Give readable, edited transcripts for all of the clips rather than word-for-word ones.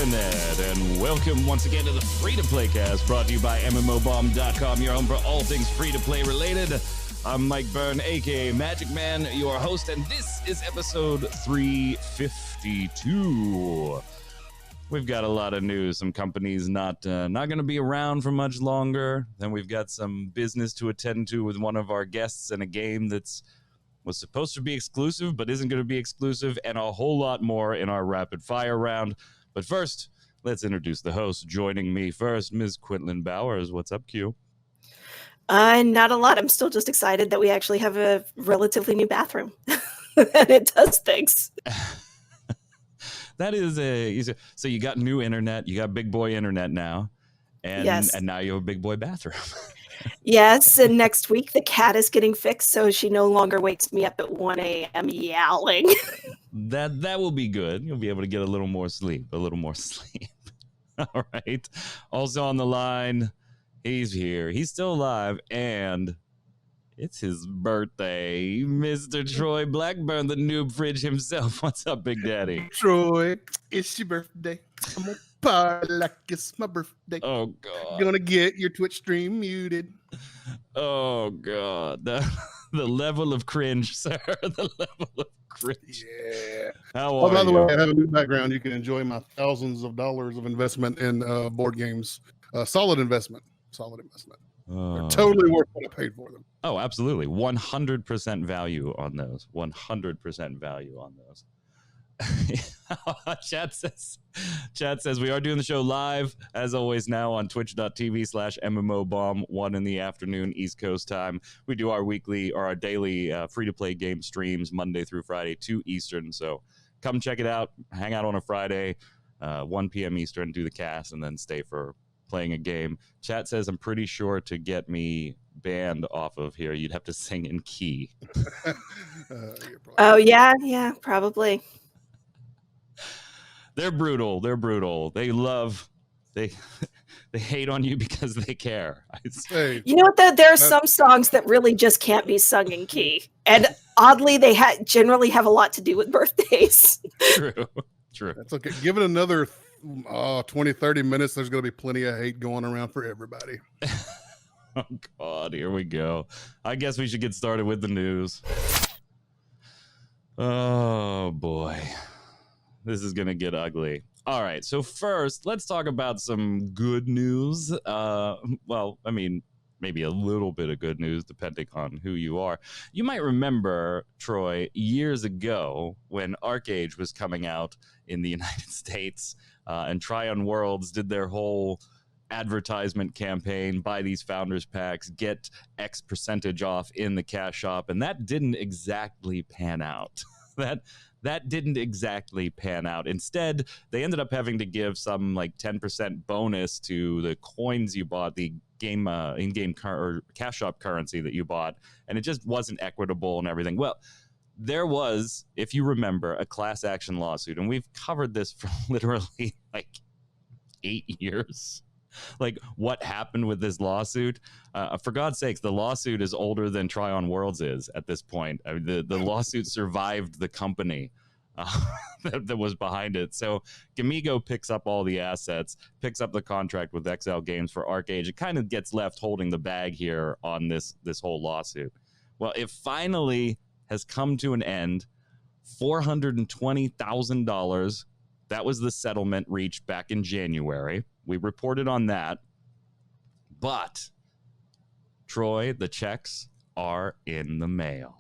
Internet, and welcome once again to the Free-to-Play Cast, brought to you by MMOBomb.com, your home for all things free-to-play related. I'm Mike Byrne, aka Magicman, your host, and this is episode 352. We've got a lot of news. Some companies not going to be around for much longer. Then we've got some business to attend to with one of our guests and a game was supposed to be exclusive but isn't going to be exclusive, and a whole lot more in our rapid fire round. But first, let's introduce the host. Joining me first, Ms. Quinlan Bowers. What's up, Q? Not a lot. I'm still just excited that we actually have a relatively new bathroom. And it does things. That is so you got new internet, you got big boy internet now, and Yes. and now you have a big boy bathroom. Yes, and next week the cat is getting fixed, so she no longer wakes me up at 1 a.m. yowling. That will be good. You'll be able to get a little more sleep. All right. Also on the line, he's here. He's still alive, and it's his birthday. Mr. Troy Blackburn, the noob fridge himself. What's up, Big Daddy? Troy, it's your birthday. I'm gonna party like it's my birthday. Oh, God. Gonna get your Twitch stream muted. Oh, God. The level of cringe, sir. The level of cringe. Yeah. How Oh, are by the you? way, I have a new background. You can enjoy my thousands of dollars of investment in board games. Solid investment. They're totally worth what I paid for them. Oh, absolutely. 100% value on those. 100% value on those. Chat says we are doing the show live, as always, now on twitch.tv/MMOBomb, 1 in the afternoon, East Coast time. We do our weekly or our daily free-to-play game streams Monday through Friday, 2 Eastern. So come check it out. Hang out on a Friday, 1 p.m. Eastern, do the cast, and then stay for playing a game. Chat says I'm pretty sure to get me banned off of here, you'd have to sing in key. Oh, yeah, probably. They're brutal. They hate on you because they care. Hey, You know what, though? There are some songs that really just can't be sung in key. And oddly, they generally have a lot to do with birthdays. True. that's okay. Give it another 20, 30 minutes. There's going to be plenty of hate going around for everybody. Oh, God, here we go. I guess we should get started with the news. Oh, boy. This is going to get ugly. All right, so first, let's talk about some good news. Well, I mean, maybe a little bit of good news, depending on who you are. You might remember, Troy, years ago when ArcAge was coming out in the United States, and Tryon Worlds did their whole advertisement campaign, buy these founders packs, get X percentage off in the cash shop, and that didn't exactly pan out. That didn't exactly pan out. Instead, they ended up having to give some like 10% bonus to the coins you bought, the game in-game or cash shop currency that you bought, and it just wasn't equitable and everything. Well, there was, if you remember, a class action lawsuit, and we've covered this for literally like 8 years. Like, what happened with this lawsuit? For God's sakes, the lawsuit is older than Tryon Worlds is at this point. I mean, the lawsuit survived the company that was behind it. So Gamigo picks up all the assets, picks up the contract with XL Games for ArcAge. It kind of gets left holding the bag here on this whole lawsuit. Well, it finally has come to an end. $420,000. That was the settlement reached back in January. We reported on that. But, Troy, the checks are in the mail.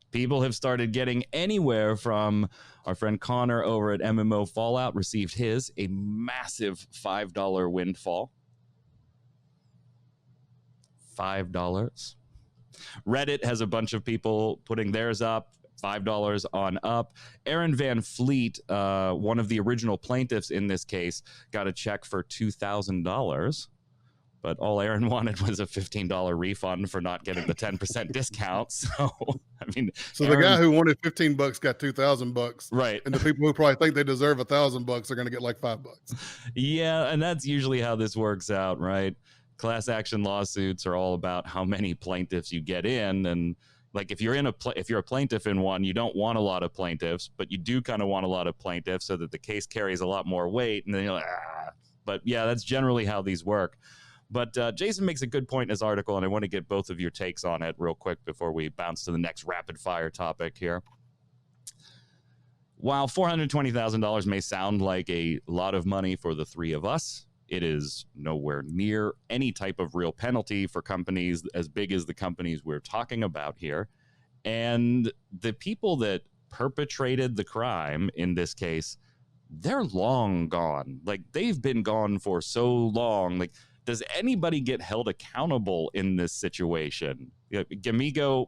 People have started getting anywhere from our friend Connor over at MMO Fallout received a massive $5 windfall. $5. Reddit has a bunch of people putting theirs up. $5 on up. Aaron Van Fleet, one of the original plaintiffs in this case, got a check for $2,000. But all Aaron wanted was a $15 refund for not getting the 10% discount. So, I mean, So Aaron, the guy who wanted $15 got $2,000, right? And the people who probably think they deserve $1,000 are going to get like $5. Yeah, and that's usually how this works out, right? Class action lawsuits are all about how many plaintiffs you get in, and Like if you're if you're a plaintiff in one, you don't want a lot of plaintiffs, but you do kind of want a lot of plaintiffs so that the case carries a lot more weight. And then you're like, ah. But yeah, that's generally how these work. But Jason makes a good point in his article, and I want to get both of your takes on it real quick before we bounce to the next rapid fire topic here. While $420,000 may sound like a lot of money for the three of us, it is nowhere near any type of real penalty for companies as big as the companies we're talking about here. And the people that perpetrated the crime in this case, they're long gone. Like, they've been gone for so long. Like, does anybody get held accountable in this situation? Gamigo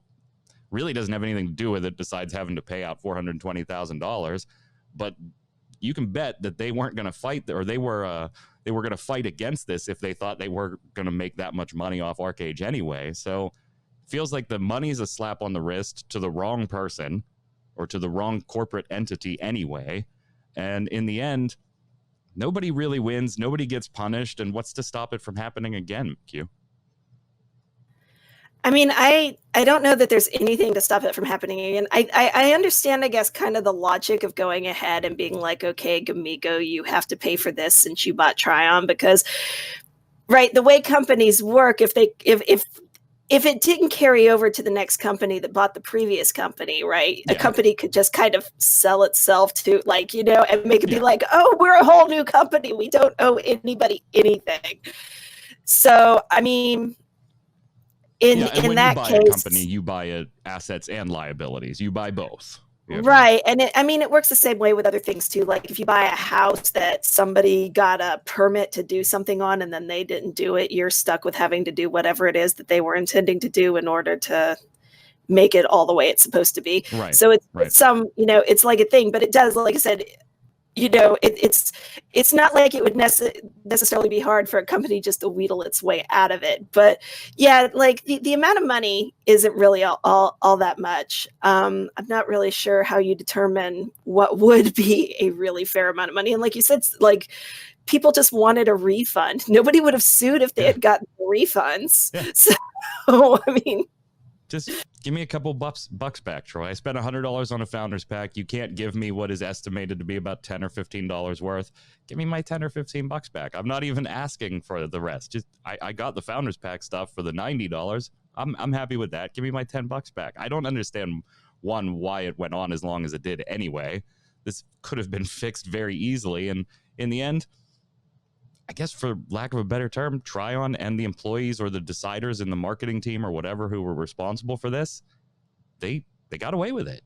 really doesn't have anything to do with it besides having to pay out $420,000. But you can bet that they weren't going to fight, or they were going to fight against this if they thought they were going to make that much money off Arcade anyway. So it feels like the money's a slap on the wrist to the wrong person or to the wrong corporate entity anyway. And in the end, nobody really wins. Nobody gets punished. And what's to stop it from happening again, Q? I mean, I don't know that there's anything to stop it from happening again. I understand, I guess, kind of the logic of going ahead and being like, okay, Gamigo, you have to pay for this since you bought Tryon, because, right, the way companies work, if it didn't carry over to the next company that bought the previous company, right? Yeah. A company could just kind of sell itself to, like, you know, and make it be like, oh, we're a whole new company. We don't owe anybody anything. So, I mean, in that case, a company, you buy assets and liabilities. You buy both. Right. And it works the same way with other things too. Like if you buy a house that somebody got a permit to do something on and then they didn't do it, you're stuck with having to do whatever it is that they were intending to do in order to make it all the way it's supposed to be. Right. So it's some, you know, it's like a thing, but it does, like I said, you know, it's not like it would necessarily be hard for a company just to wheedle its way out of it. But yeah, like the amount of money isn't really all that much. I'm not really sure how you determine what would be a really fair amount of money. And like you said, like people just wanted a refund. Nobody would have sued if they had gotten refunds. Yeah. So, I mean, just give me a couple bucks back, Troy. I spent $100 on a founder's pack. You can't give me what is estimated to be about $10 or $15 worth. Give me my 10 or 15 bucks back. I'm not even asking for the rest. Just I got the founder's pack stuff for the $90. I'm happy with that. Give me my 10 bucks back. I don't understand why it went on as long as it did anyway. This could have been fixed very easily, and in the end, I guess for lack of a better term, Tryon and the employees or the deciders in the marketing team or whatever who were responsible for this, they got away with it.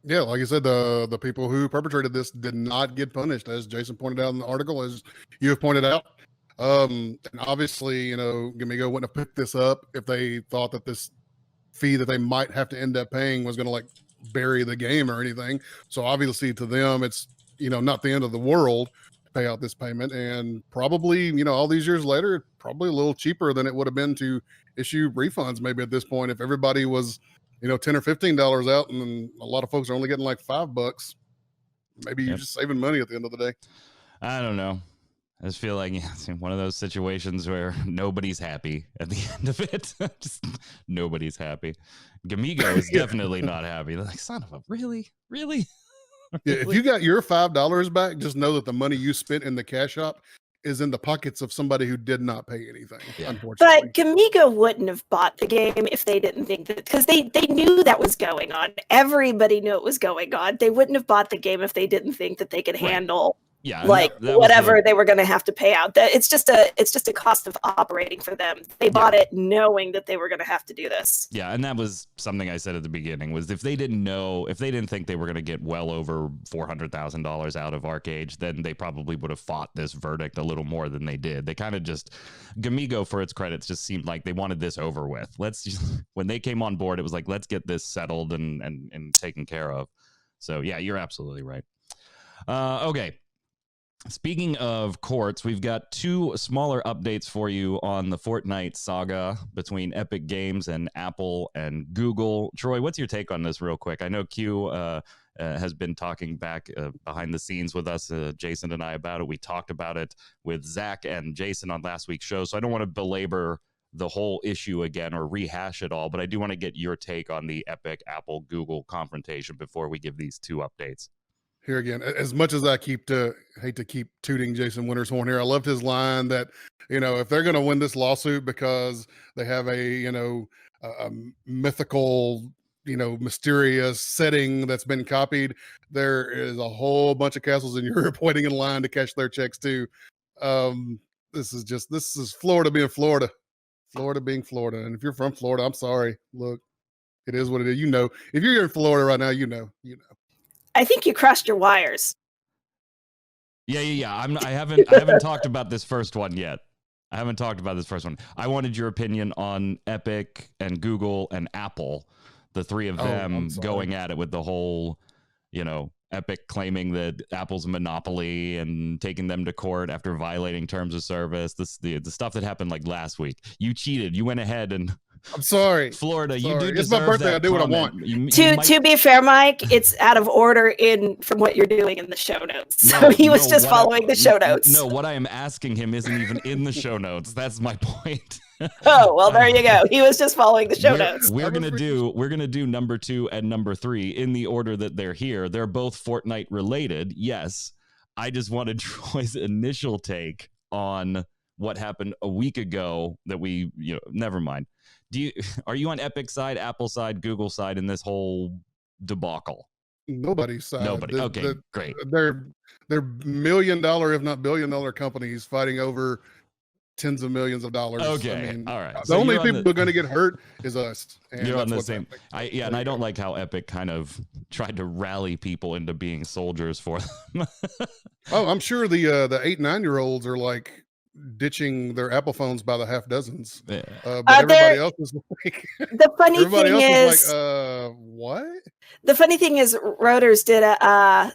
Yeah, like I said, the people who perpetrated this did not get punished, as Jason pointed out in the article, as you have pointed out. And obviously, you know, Gamigo wouldn't have picked this up if they thought that this fee that they might have to end up paying was going to like bury the game or anything. So obviously to them, it's, you know, not the end of the world. Pay out this payment, and probably, you know, all these years later, probably a little cheaper than it would have been to issue refunds maybe at this point. If everybody was, you know, $10 or $15 out and a lot of folks are only getting like $5, maybe you're just saving money at the end of the day. I don't know. I just feel like it's one of those situations where nobody's happy at the end of it. Just nobody's happy. Gamigo is definitely not happy. They're like, son of a, really? Yeah, if you got your $5 back, just know that the money you spent in the cash shop is in the pockets of somebody who did not pay anything, unfortunately. But Gamigo wouldn't have bought the game if they didn't think that, because they knew that was going on. Everybody knew it was going on. They wouldn't have bought the game if they didn't think that they could handle like that whatever they were going to have to pay out. That it's just a cost of operating for them. They bought it knowing that they were going to have to do this. Yeah, and that was something I said at the beginning, was if they didn't think they were going to get well over $400,000 out of Arcade, then they probably would have fought this verdict a little more than they did. They kind of just, Gamigo, for its credits, just seemed like they wanted this over with. When they came on board, it was like, let's get this settled and taken care of. So yeah, you're absolutely right. Okay. Speaking of courts, we've got two smaller updates for you on the Fortnite saga between Epic Games and Apple and Google. Troy, what's your take on this real quick? I know Q has been talking back behind the scenes with us, Jason and I, about it. We talked about it with Zach and Jason on last week's show, so I don't want to belabor the whole issue again or rehash it all, but I do want to get your take on the Epic, Apple, Google confrontation before we give these two updates. Here again, as much as I hate to keep tooting Jason Winter's horn here, I loved his line that, if they're going to win this lawsuit because they have a mythical, mysterious setting that's been copied, there is a whole bunch of castles in Europe waiting in line to cash their checks too. This is Florida being Florida. Florida being Florida. And if you're from Florida, I'm sorry. Look, it is what it is. If you're in Florida right now, you know. I think you crossed your wires. Yeah. I haven't talked about this first one yet. I wanted your opinion on Epic and Google and Apple, the three of them going at it with the whole, Epic claiming that Apple's a monopoly and taking them to court after violating terms of service. The stuff that happened like last week. You cheated. You went ahead and I'm sorry, Florida. You do. It's my birthday. I do what I want. To be fair, Mike, it's out of order from what you're doing in the show notes. So he was just following the show notes. No, what I am asking him isn't even in the show notes. That's my point. Oh, well, there you go. He was just following the show notes. We're gonna do number 2 and number 3 in the order that they're here. They're both Fortnite related. Yes, I just wanted Troy's initial take on what happened a week ago. That we, never mind. Are you on Epic side, Apple side, Google side in this whole debacle? Nobody's side. Nobody. Okay, great. They're $1 million, if not $1 billion companies fighting over tens of millions of dollars. Okay, all right. The only people who are going to get hurt is us. And you're on the same. And I don't like how Epic kind of tried to rally people into being soldiers for them. Oh, I'm sure the 8-9-year-olds are like ditching their Apple phones by the half dozens. Yeah. But everybody else is like, the funny thing is, what? The funny thing is, Reuters did a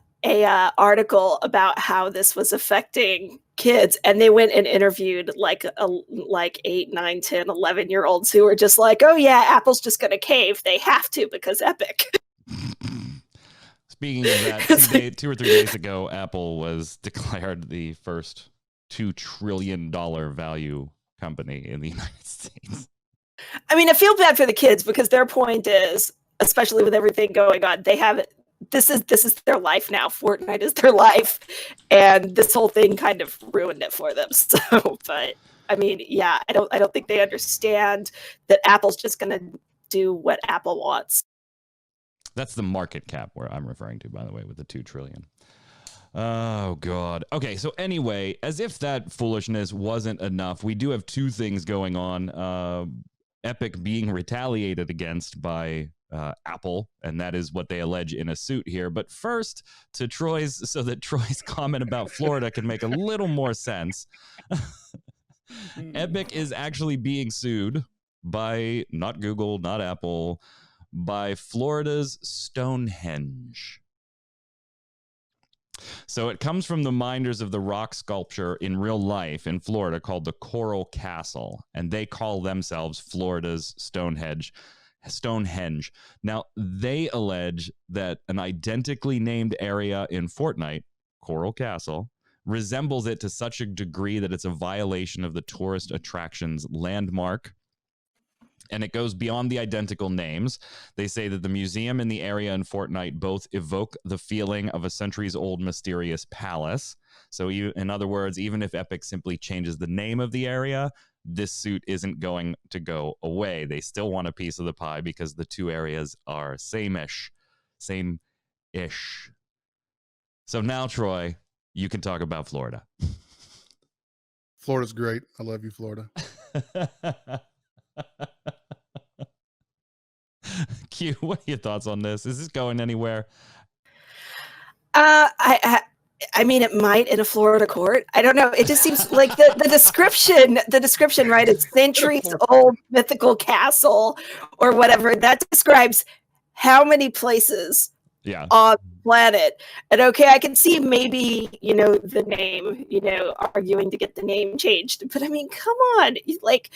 article about how this was affecting kids, and they went and interviewed like 8, 9, 10, 11-year-olds who were just like, oh yeah, Apple's just going to cave. They have to because Epic. Speaking of that, 2 or 3 days ago, Apple was declared the first $2 trillion value company in the United States. I mean, I feel bad for the kids because their point is, especially with everything going on, they have this is their life now. Fortnite is their life, and this whole thing kind of ruined it for them. So, but I mean, yeah, I don't think they understand that Apple's just going to do what Apple wants. That's the market cap where I'm referring to, by the way, with the $2 trillion. Oh, God. Okay, so anyway, as if that foolishness wasn't enough, we do have 2 things going on. Epic being retaliated against by Apple, and that is what they allege in a suit here. But first, so that Troy's comment about Florida can make a little more sense. Epic is actually being sued by, not Google, not Apple, by Florida's Stonehenge. So it comes from the minders of the rock sculpture in real life in Florida called the Coral Castle, and they call themselves Florida's Stonehenge. Now, they allege that an identically named area in Fortnite, Coral Castle, resembles it to such a degree that it's a violation of the tourist attraction's landmark. And it goes beyond the identical names. They say that the museum and the area in Fortnite both evoke the feeling of a centuries-old mysterious palace. So in other words, even if Epic simply changes the name of the area, this suit isn't going to go away. They still want a piece of the pie because the 2 areas are same-ish. So now, Troy, you can talk about Florida. Florida's great. I love you, Florida. Q, what are your thoughts on this? Is this going anywhere? I mean, it might in a Florida court. I don't know. It just seems like the description, right? It's centuries old mythical castle or whatever. That describes how many places on the planet. And okay, I can see maybe, the name, arguing to get the name changed. But I mean, come on. Like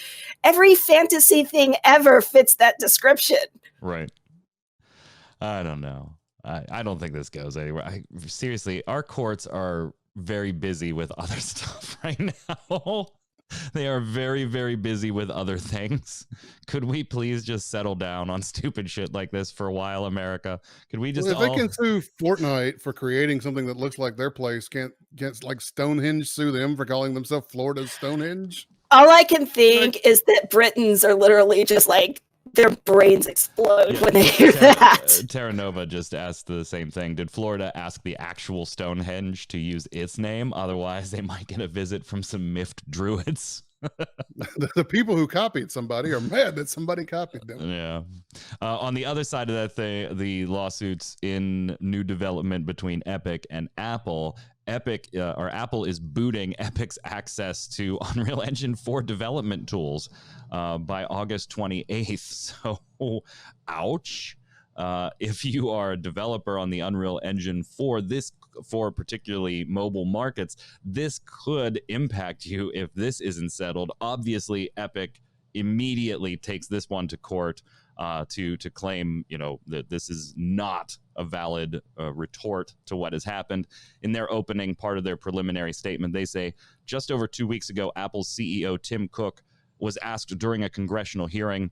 every fantasy thing ever fits that description. Right. I don't know. I don't think this goes anywhere. Seriously, our courts are very busy with other stuff right now. They are very, very busy with other things. Could we please just settle down on stupid shit like this for a while, America? Could we just Well, if they can sue Fortnite for creating something that looks like their place, can't like Stonehenge sue them for calling themselves Florida's Stonehenge? All I can think is that Britons are literally just like, their brains explode when they hear that. Terra Nova just asked the same thing. Did Florida ask the actual Stonehenge to use its name? Otherwise, they might get a visit from some miffed druids. The people who copied somebody are mad that somebody copied them. Yeah. On the other side of that thing, the lawsuits in new development between Epic and Apple. Apple is booting Epic's access to Unreal Engine 4 development tools by August 28th. So, ouch. If you are a developer on the Unreal Engine 4, for particularly mobile markets, this could impact you if this isn't settled. Obviously, Epic immediately takes this one to court to claim, that this is not a valid retort to what has happened. In their opening part of their preliminary statement, they say, just over 2 weeks ago, Apple's CEO Tim Cook was asked during a congressional hearing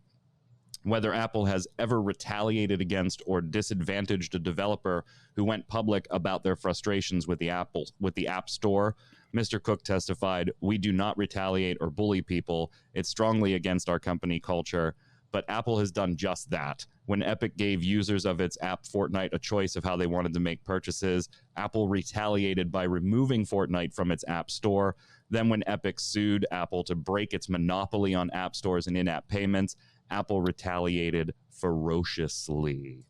whether Apple has ever retaliated against or disadvantaged a developer who went public about their frustrations with the App Store. Mr. Cook testified, "We do not retaliate or bully people. It's strongly against our company culture. But Apple has done just that. When Epic gave users of its app Fortnite a choice of how they wanted to make purchases, Apple retaliated by removing Fortnite from its App Store. Then when Epic sued Apple to break its monopoly on app stores and in-app payments, Apple retaliated ferociously.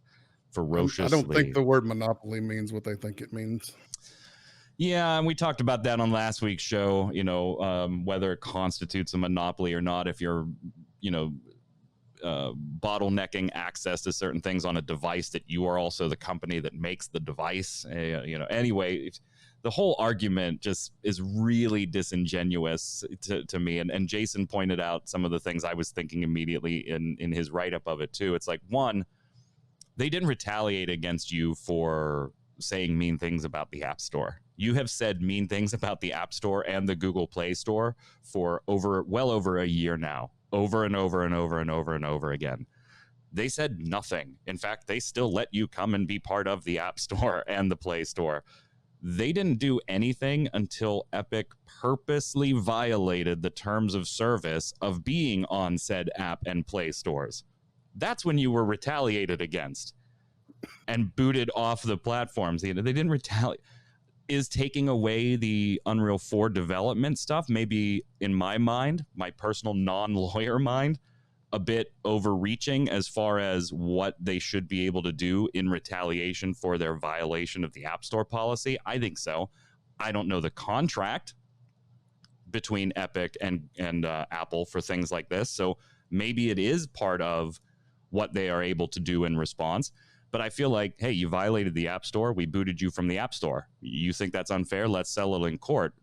I don't think the word monopoly means what they think it means. Yeah, and we talked about that on last week's show, whether it constitutes a monopoly or not if you're, bottlenecking access to certain things on a device that you are also the company that makes the device. Anyway, the whole argument just is really disingenuous to me. And Jason pointed out some of the things I was thinking immediately in his write-up of it too. It's like, one, they didn't retaliate against you for saying mean things about the App Store. You have said mean things about the App Store and the Google Play Store for well over a year now, over and over and over and over and over again. They said nothing. In fact, they still let you come and be part of the App Store and the Play Store. They didn't do anything until Epic purposely violated the terms of service of being on said app and Play stores. That's when you were retaliated against and booted off the platforms. They didn't retaliate. Is taking away the Unreal 4 development stuff, maybe in my mind, my personal non-lawyer mind, a bit overreaching as far as what they should be able to do in retaliation for their violation of the App Store policy? I think so. I don't know the contract between Epic and Apple for things like this, so maybe it is part of what they are able to do in response. But I feel like, hey, you violated the App Store. We booted you from the App Store. You think that's unfair? Let's settle it in court.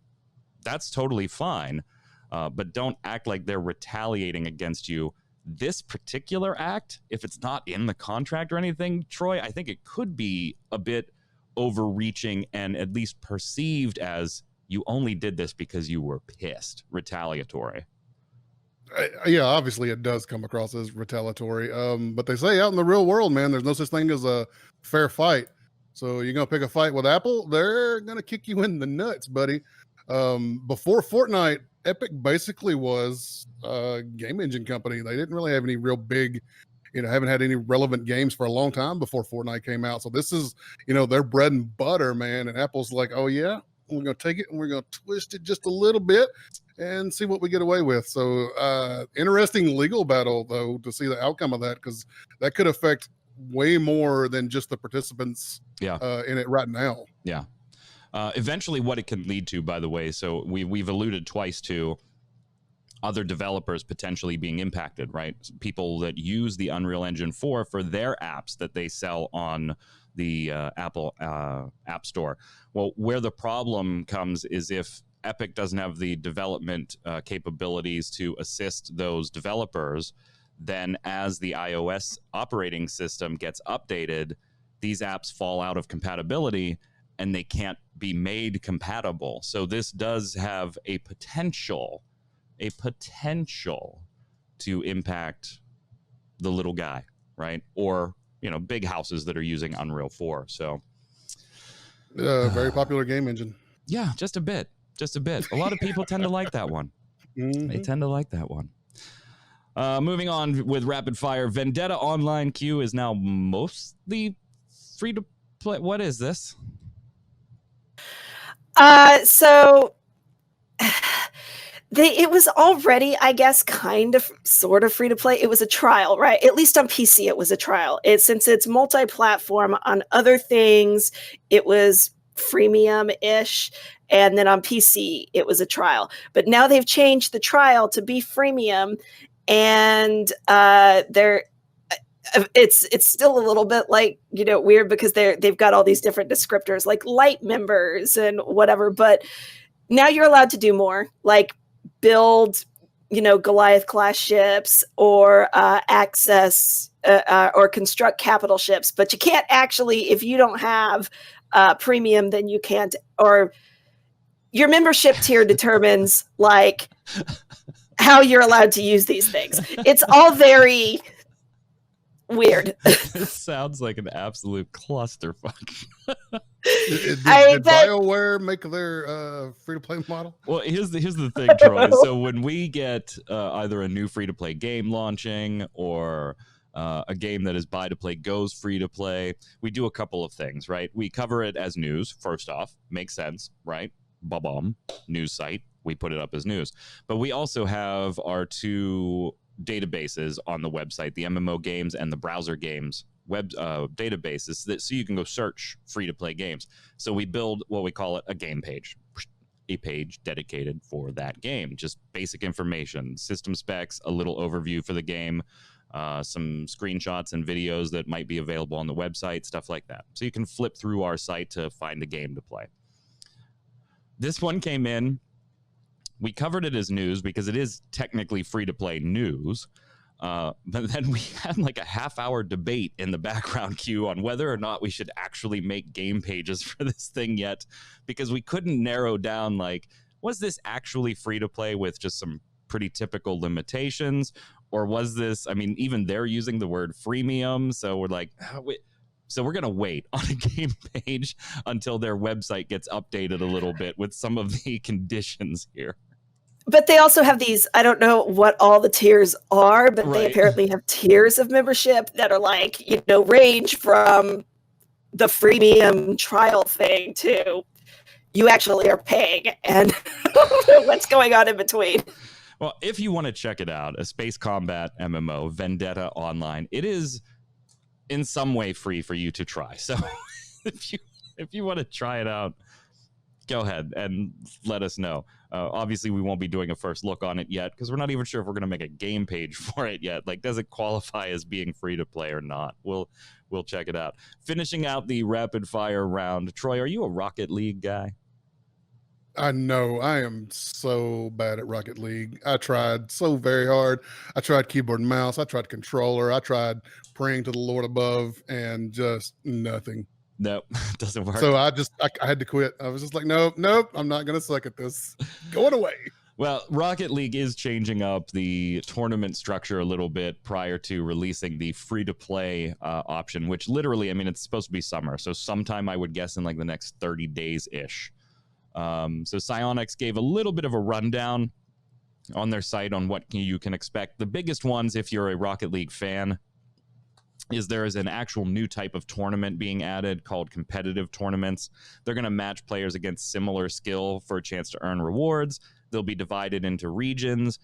That's totally fine. But don't act like they're retaliating against you. This particular act, if it's not in the contract or anything, Troy, I think it could be a bit overreaching and at least perceived as you only did this because you were pissed, retaliatory. Yeah, obviously it does come across as retaliatory. But they say out in the real world, man, there's no such thing as a fair fight. So you're going to pick a fight with Apple, they're going to kick you in the nuts, buddy. Before Fortnite, Epic basically was a game engine company. They didn't really have any real big, haven't had any relevant games for a long time before Fortnite came out. So this is, their bread and butter, man. And Apple's like, oh yeah, we're going to take it and we're going to twist it just a little bit and see what we get away with. So interesting legal battle, though, to see the outcome of that, because that could affect way more than just the participants in it right now. Yeah. Eventually what it can lead to, by the way, so we've alluded twice to other developers potentially being impacted, right? People that use the Unreal Engine 4 for their apps that they sell on the Apple App Store. Well, where the problem comes is if Epic doesn't have the development capabilities to assist those developers, then as the iOS operating system gets updated, these apps fall out of compatibility and they can't be made compatible. So this does have a potential a potential to impact the little guy, right? Or, big houses that are using Unreal 4. So very popular game engine. yeah, just a bit. A lot of people tend to like that one. Mm-hmm. They tend to like that one. Moving on with rapid fire, Vendetta Online Queue is now mostly free to play. What is this? So it was already, I guess, kind of sort of free to play. It was a trial, right? At least on PC, it was a trial. Since it's multi-platform, on other things, it was freemium-ish. And then on PC, it was a trial. But now they've changed the trial to be freemium, and it's still a little bit like, weird because they've got all these different descriptors like light members and whatever. But now you're allowed to do more, like build, Goliath class ships or access or construct capital ships. But you can't actually, if you don't have premium, then you can't, or your membership tier determines like how you're allowed to use these things. It's all very weird. This sounds like an absolute clusterfuck. Did BioWare make their free-to-play model? Well, here's the thing, Troy. So when we get either a new free-to-play game launching or a game that is buy-to-play goes free-to-play, we do a couple of things, right? We cover it as news, first off. Makes sense, right? Ba-bum, news site. We put it up as news. But we also have our two databases on the website, the MMO games and the browser games web databases, so you can go search free-to-play games. So we build what we call a game page, a page dedicated for that game. Just basic information, system specs, a little overview for the game, some screenshots and videos that might be available on the website, stuff like that. So you can flip through our site to find a game to play. This one came in. We covered it as news because it is technically free-to-play news. But then we had like a half-hour debate in the background queue on whether or not we should actually make game pages for this thing yet, because we couldn't narrow down, like, was this actually free-to-play with just some pretty typical limitations? Or was this, even they're using the word freemium, so we're like, so we're going to wait on a game page until their website gets updated a little bit with some of the conditions here. But they also have these, I don't know what all the tiers are, but they apparently have tiers of membership that are like, range from the freemium trial thing to you actually are paying, and what's going on in between. Well, if you want to check it out, a space combat MMO, Vendetta Online, it is in some way free for you to try. So if you want to try it out, go ahead and let us know. Obviously, we won't be doing a first look on it yet because we're not even sure if we're going to make a game page for it yet. Like, does it qualify as being free to play or not? We'll check it out. Finishing out the rapid fire round, Troy, are you a Rocket League guy? I know. I am so bad at Rocket League. I tried so very hard. I tried keyboard and mouse. I tried controller. I tried praying to the Lord above, and just nothing. Nope, doesn't work. So I had to quit. I was just like, nope, I'm not going to suck at this. Going away. Well, Rocket League is changing up the tournament structure a little bit prior to releasing the free-to-play option, which literally, it's supposed to be summer. So sometime I would guess in like the next 30 days-ish. So Psyonix gave a little bit of a rundown on their site on what you can expect. The biggest ones, if you're a Rocket League fan, is there is an actual new type of tournament being added called competitive tournaments. They're going to match players against similar skill for a chance to earn rewards. They'll be divided into regions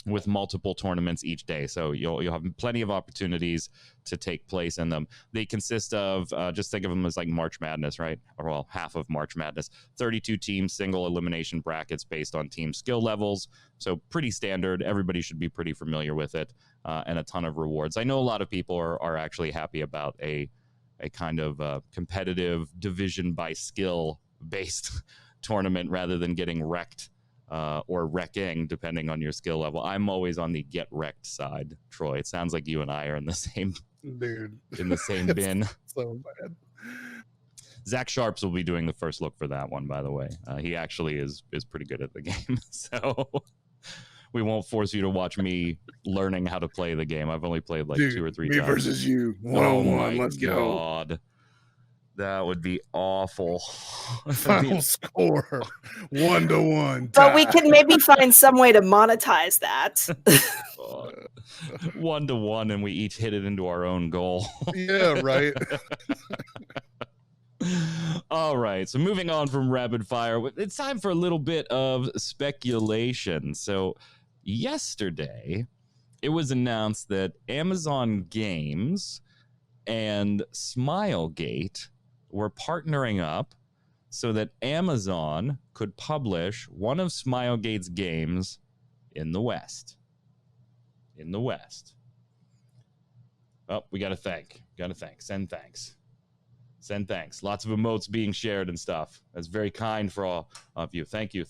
with multiple tournaments each day. So you'll have plenty of opportunities to take place in them. They consist of, just think of them as like March Madness, right? Or well, half of March Madness. 32 teams, single elimination brackets based on team skill levels. So pretty standard. Everybody should be pretty familiar with it, and a ton of rewards. I know a lot of people are actually happy about a kind of competitive division by skill based tournament rather than getting wrecked or wrecking, depending on your skill level. I'm always on the get wrecked side, Troy. It sounds like you and I are in the same dude in the same bin. So bad. Zach Sharps will be doing the first look for that one, by the way. He actually is pretty good at the game, so we won't force you to watch me learning how to play the game. I've only played like 2 or 3 me times. versus you, 1-on-1. Let's go. God. That would be awful. Final score 1-1. But we can maybe find some way to monetize that. 1-1, and we each hit it into our own goal. Yeah, right. All right, so moving on from rapid fire, it's time for a little bit of speculation. So yesterday, it was announced that Amazon Games and Smilegate were partnering up so that Amazon could publish one of Smilegate's games in the West. In the West. Oh, we got to thank. Send thanks. Send thanks. Lots of emotes being shared and stuff. That's very kind for all of you. Thank you.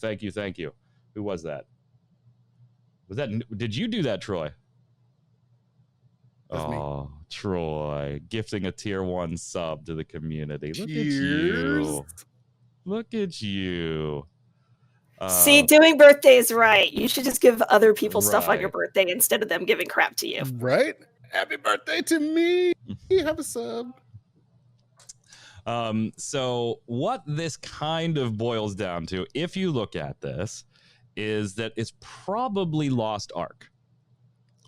Who was that? Did you do that, Troy? That's me. Troy, gifting a tier 1 sub to the community. Cheers. Look at you. See, doing birthdays right. You should just give other people stuff on your Right. birthday instead of them giving crap to you. Right? Happy birthday to me. Have a sub. So what this kind of boils down to, if you look at this, is that it's probably Lost Ark.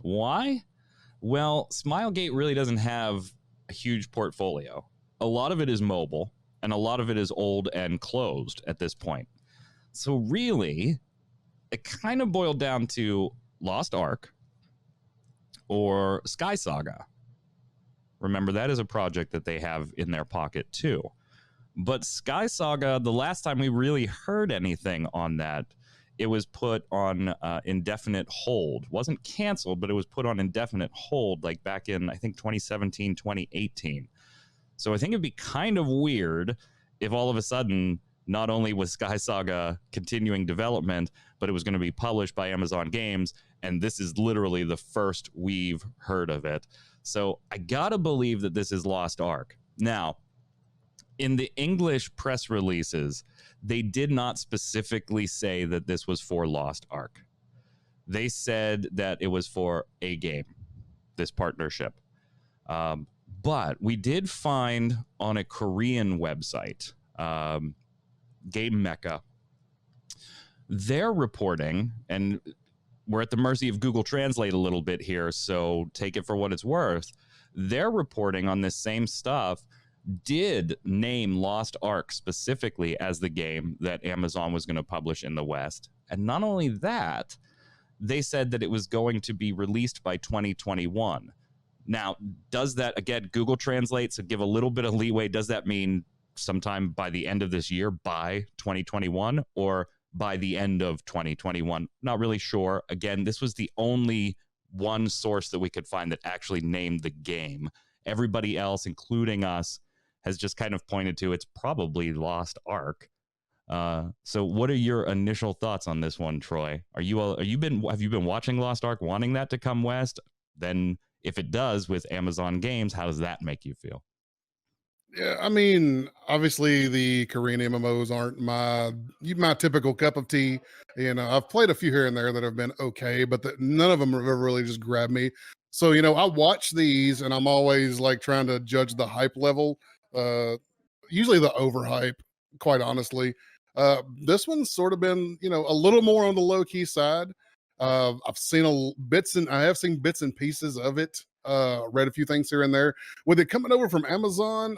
Why? Well, Smilegate really doesn't have a huge portfolio. A lot of it is mobile, and a lot of it is old and closed at this point. So really, it kind of boiled down to Lost Ark or Sky Saga. Remember, that is a project that they have in their pocket too. But Sky Saga, the last time we really heard anything on that, it was put on indefinite hold. Wasn't canceled, but it was put on indefinite hold like back in, I think, 2017, 2018. So I think it'd be kind of weird if all of a sudden, not only was Sky Saga continuing development, but it was going to be published by Amazon Games, and this is literally the first we've heard of it. So I gotta believe that this is Lost Ark. Now, in the English press releases, they did not specifically say that this was for Lost Ark. They said that it was for a game, this partnership. But we did find on a Korean website, Game Mecca, they're reporting, and we're at the mercy of Google Translate a little bit here, so take it for what it's worth. They're reporting on this same stuff did name Lost Ark specifically as the game that Amazon was going to publish in the West. And not only that, they said that it was going to be released by 2021. Now, does that, again, Google Translate, so give a little bit of leeway, does that mean sometime by the end of this year, by 2021, or by the end of 2021? Not really sure. Again, this was the only one source that we could find that actually named the game. Everybody else, including us, has just kind of pointed to it's probably Lost Ark. So what are your initial thoughts on this one, Troy? Have you been watching Lost Ark, wanting that to come west? Then if it does with Amazon Games, how does that make you feel? Yeah, I mean, obviously the Korean MMOs aren't my typical cup of tea. You know, I've played a few here and there that have been okay, but none of them have ever really just grabbed me. So, you know, I watch these and I'm always like trying to judge the hype level. Usually the overhype, quite honestly. This one's sort of been, you know, a little more on the low key side. I've seen I have seen bits and pieces of it. Read a few things here and there. With it coming over from Amazon,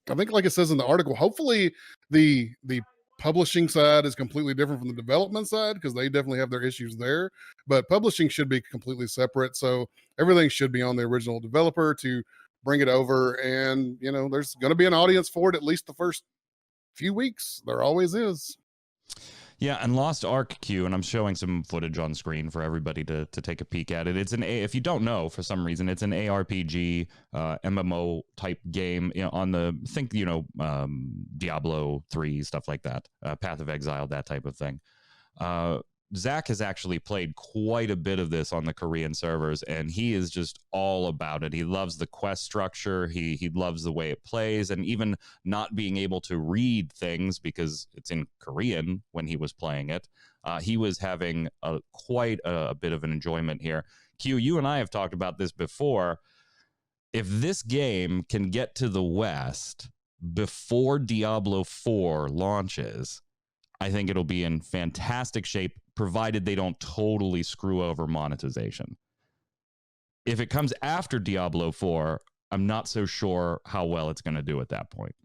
I think, like it says in the article, hopefully the publishing side is completely different from the development side, because they definitely have their issues there. But publishing should be completely separate, so everything should be on the original developer to bring it over. And you know, there's going to be an audience for it at least the first few weeks. There always is. Yeah, and Lost Ark Q, and I'm showing some footage on screen for everybody to take a peek at it. It's if you don't know for some reason, it's an ARPG MMO type game, you know, on the Diablo 3, stuff like that, Path of Exile, that type of thing. Zach has actually played quite a bit of this on the Korean servers, and he is just all about it. He loves the quest structure. He loves the way it plays, and even not being able to read things because it's in Korean when he was playing it. He was having quite a bit of an enjoyment here. Q, you and I have talked about this before. If this game can get to the West before Diablo 4 launches, I think it'll be in fantastic shape, provided they don't totally screw over monetization. If it comes after Diablo 4, I'm not so sure how well it's going to do at that point.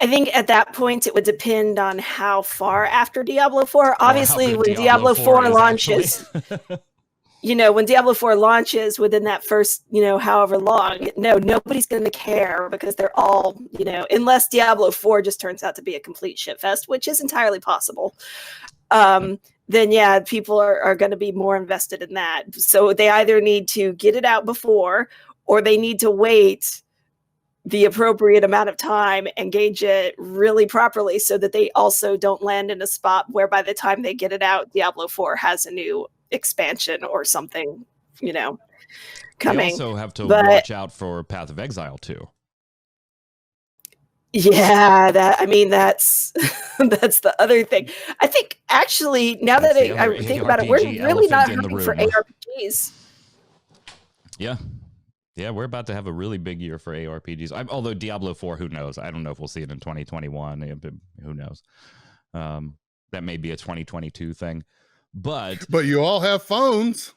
I think at that point it would depend on how far after Diablo 4. Obviously, when Diablo 4 launches, when Diablo 4 launches within that first, however long, nobody's going to care because they're all, unless Diablo 4 just turns out to be a complete shitfest, which is entirely possible. Then yeah, people are going to be more invested in that. So they either need to get it out before, or they need to wait the appropriate amount of time and gauge it really properly so that they also don't land in a spot where by the time they get it out, Diablo 4 has a new expansion or something, coming. They also have to watch out for Path of Exile too. Yeah, that's that's the other thing. I think actually, now that I think about it, we're really not hurting for ARPGs. Yeah, we're about to have a really big year for ARPGs. Although Diablo 4, who knows? I don't know if we'll see it in 2021. Who knows? That may be a 2022 thing. But you all have phones.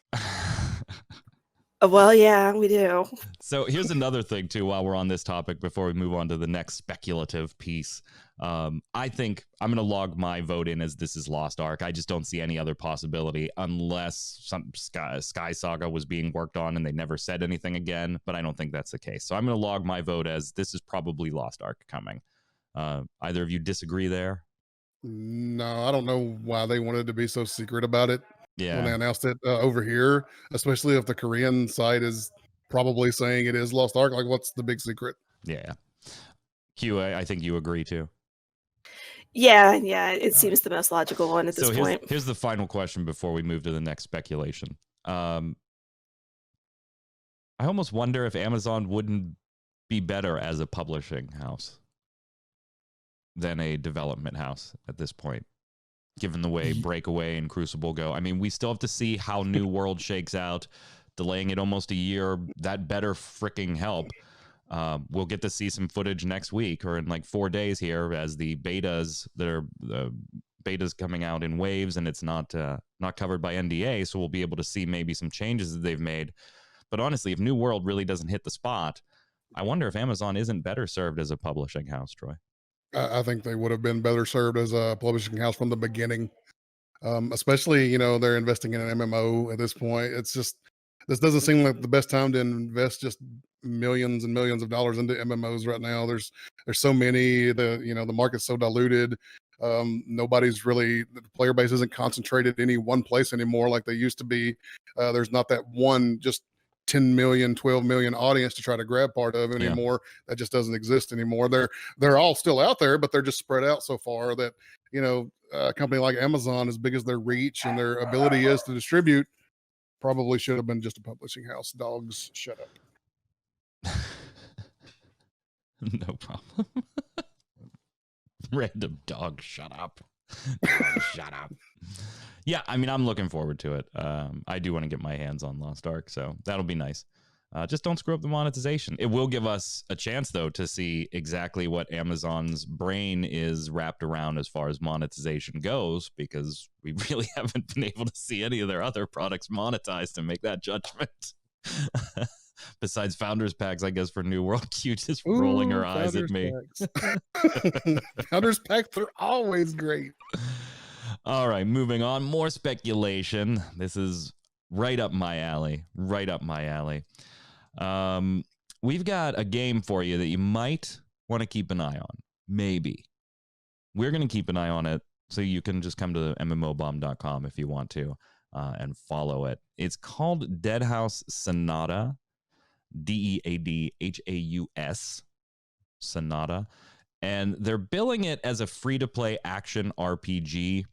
Well, yeah, we do. So here's another thing, too, while we're on this topic, before we move on to the next speculative piece. I think I'm going to log my vote in as this is Lost Ark. I just don't see any other possibility unless some Sky Saga was being worked on and they never said anything again. But I don't think that's the case. So I'm going to log my vote as this is probably Lost Ark coming. Either of you disagree there? No, I don't know why they wanted to be so secret about it. Yeah. When they announced it over here, especially if the Korean side is probably saying it is Lost Ark. Like, what's the big secret? Yeah. Q, I think you agree too. Yeah, it seems the most logical one at this point. Here's the final question before we move to the next speculation. I almost wonder if Amazon wouldn't be better as a publishing house than a development house at this point, given the way Breakaway and Crucible go. I mean, we still have to see how New World shakes out. Delaying it almost a year, that better freaking help. We'll get to see some footage next week or in like 4 days here as the betas coming out in waves, and it's not covered by NDA, so we'll be able to see maybe some changes that they've made. But honestly, if New World really doesn't hit the spot, I wonder if Amazon isn't better served as a publishing house, Troy. I think they would have been better served as a publishing house from the beginning. Especially, they're investing in an MMO at this point. It's just, this doesn't seem like the best time to invest just millions and millions of dollars into MMOs right now. There's so many, the market's so diluted. Nobody's really, the player base isn't concentrated in any one place anymore like they used to be. There's not that one just 10 million, 12 million audience to try to grab part of anymore. Yeah. That just doesn't exist anymore. They're all still out there, but they're just spread out so far that, a company like Amazon, as big as their reach and their ability is to distribute, probably should have been just a publishing house. Dogs, shut up. No problem. Random dog, shut up. Dog, shut up. Yeah, I mean, I'm looking forward to it. I do want to get my hands on Lost Ark, so that'll be nice. Just don't screw up the monetization. It will give us a chance, though, to see exactly what Amazon's brain is wrapped around as far as monetization goes, because we really haven't been able to see any of their other products monetized to make that judgment. Besides Founders Packs, I guess, for New World. Q just rolling her eyes at me. Founders Packs are always great. All right, moving on. More speculation. This is right up my alley. Right up my alley. We've got a game for you that you might want to keep an eye on. Maybe. We're going to keep an eye on it, so you can just come to mmobomb.com if you want to and follow it. It's called Deadhouse Sonata. Deadhaus. Sonata. And they're billing it as a free-to-play action RPG.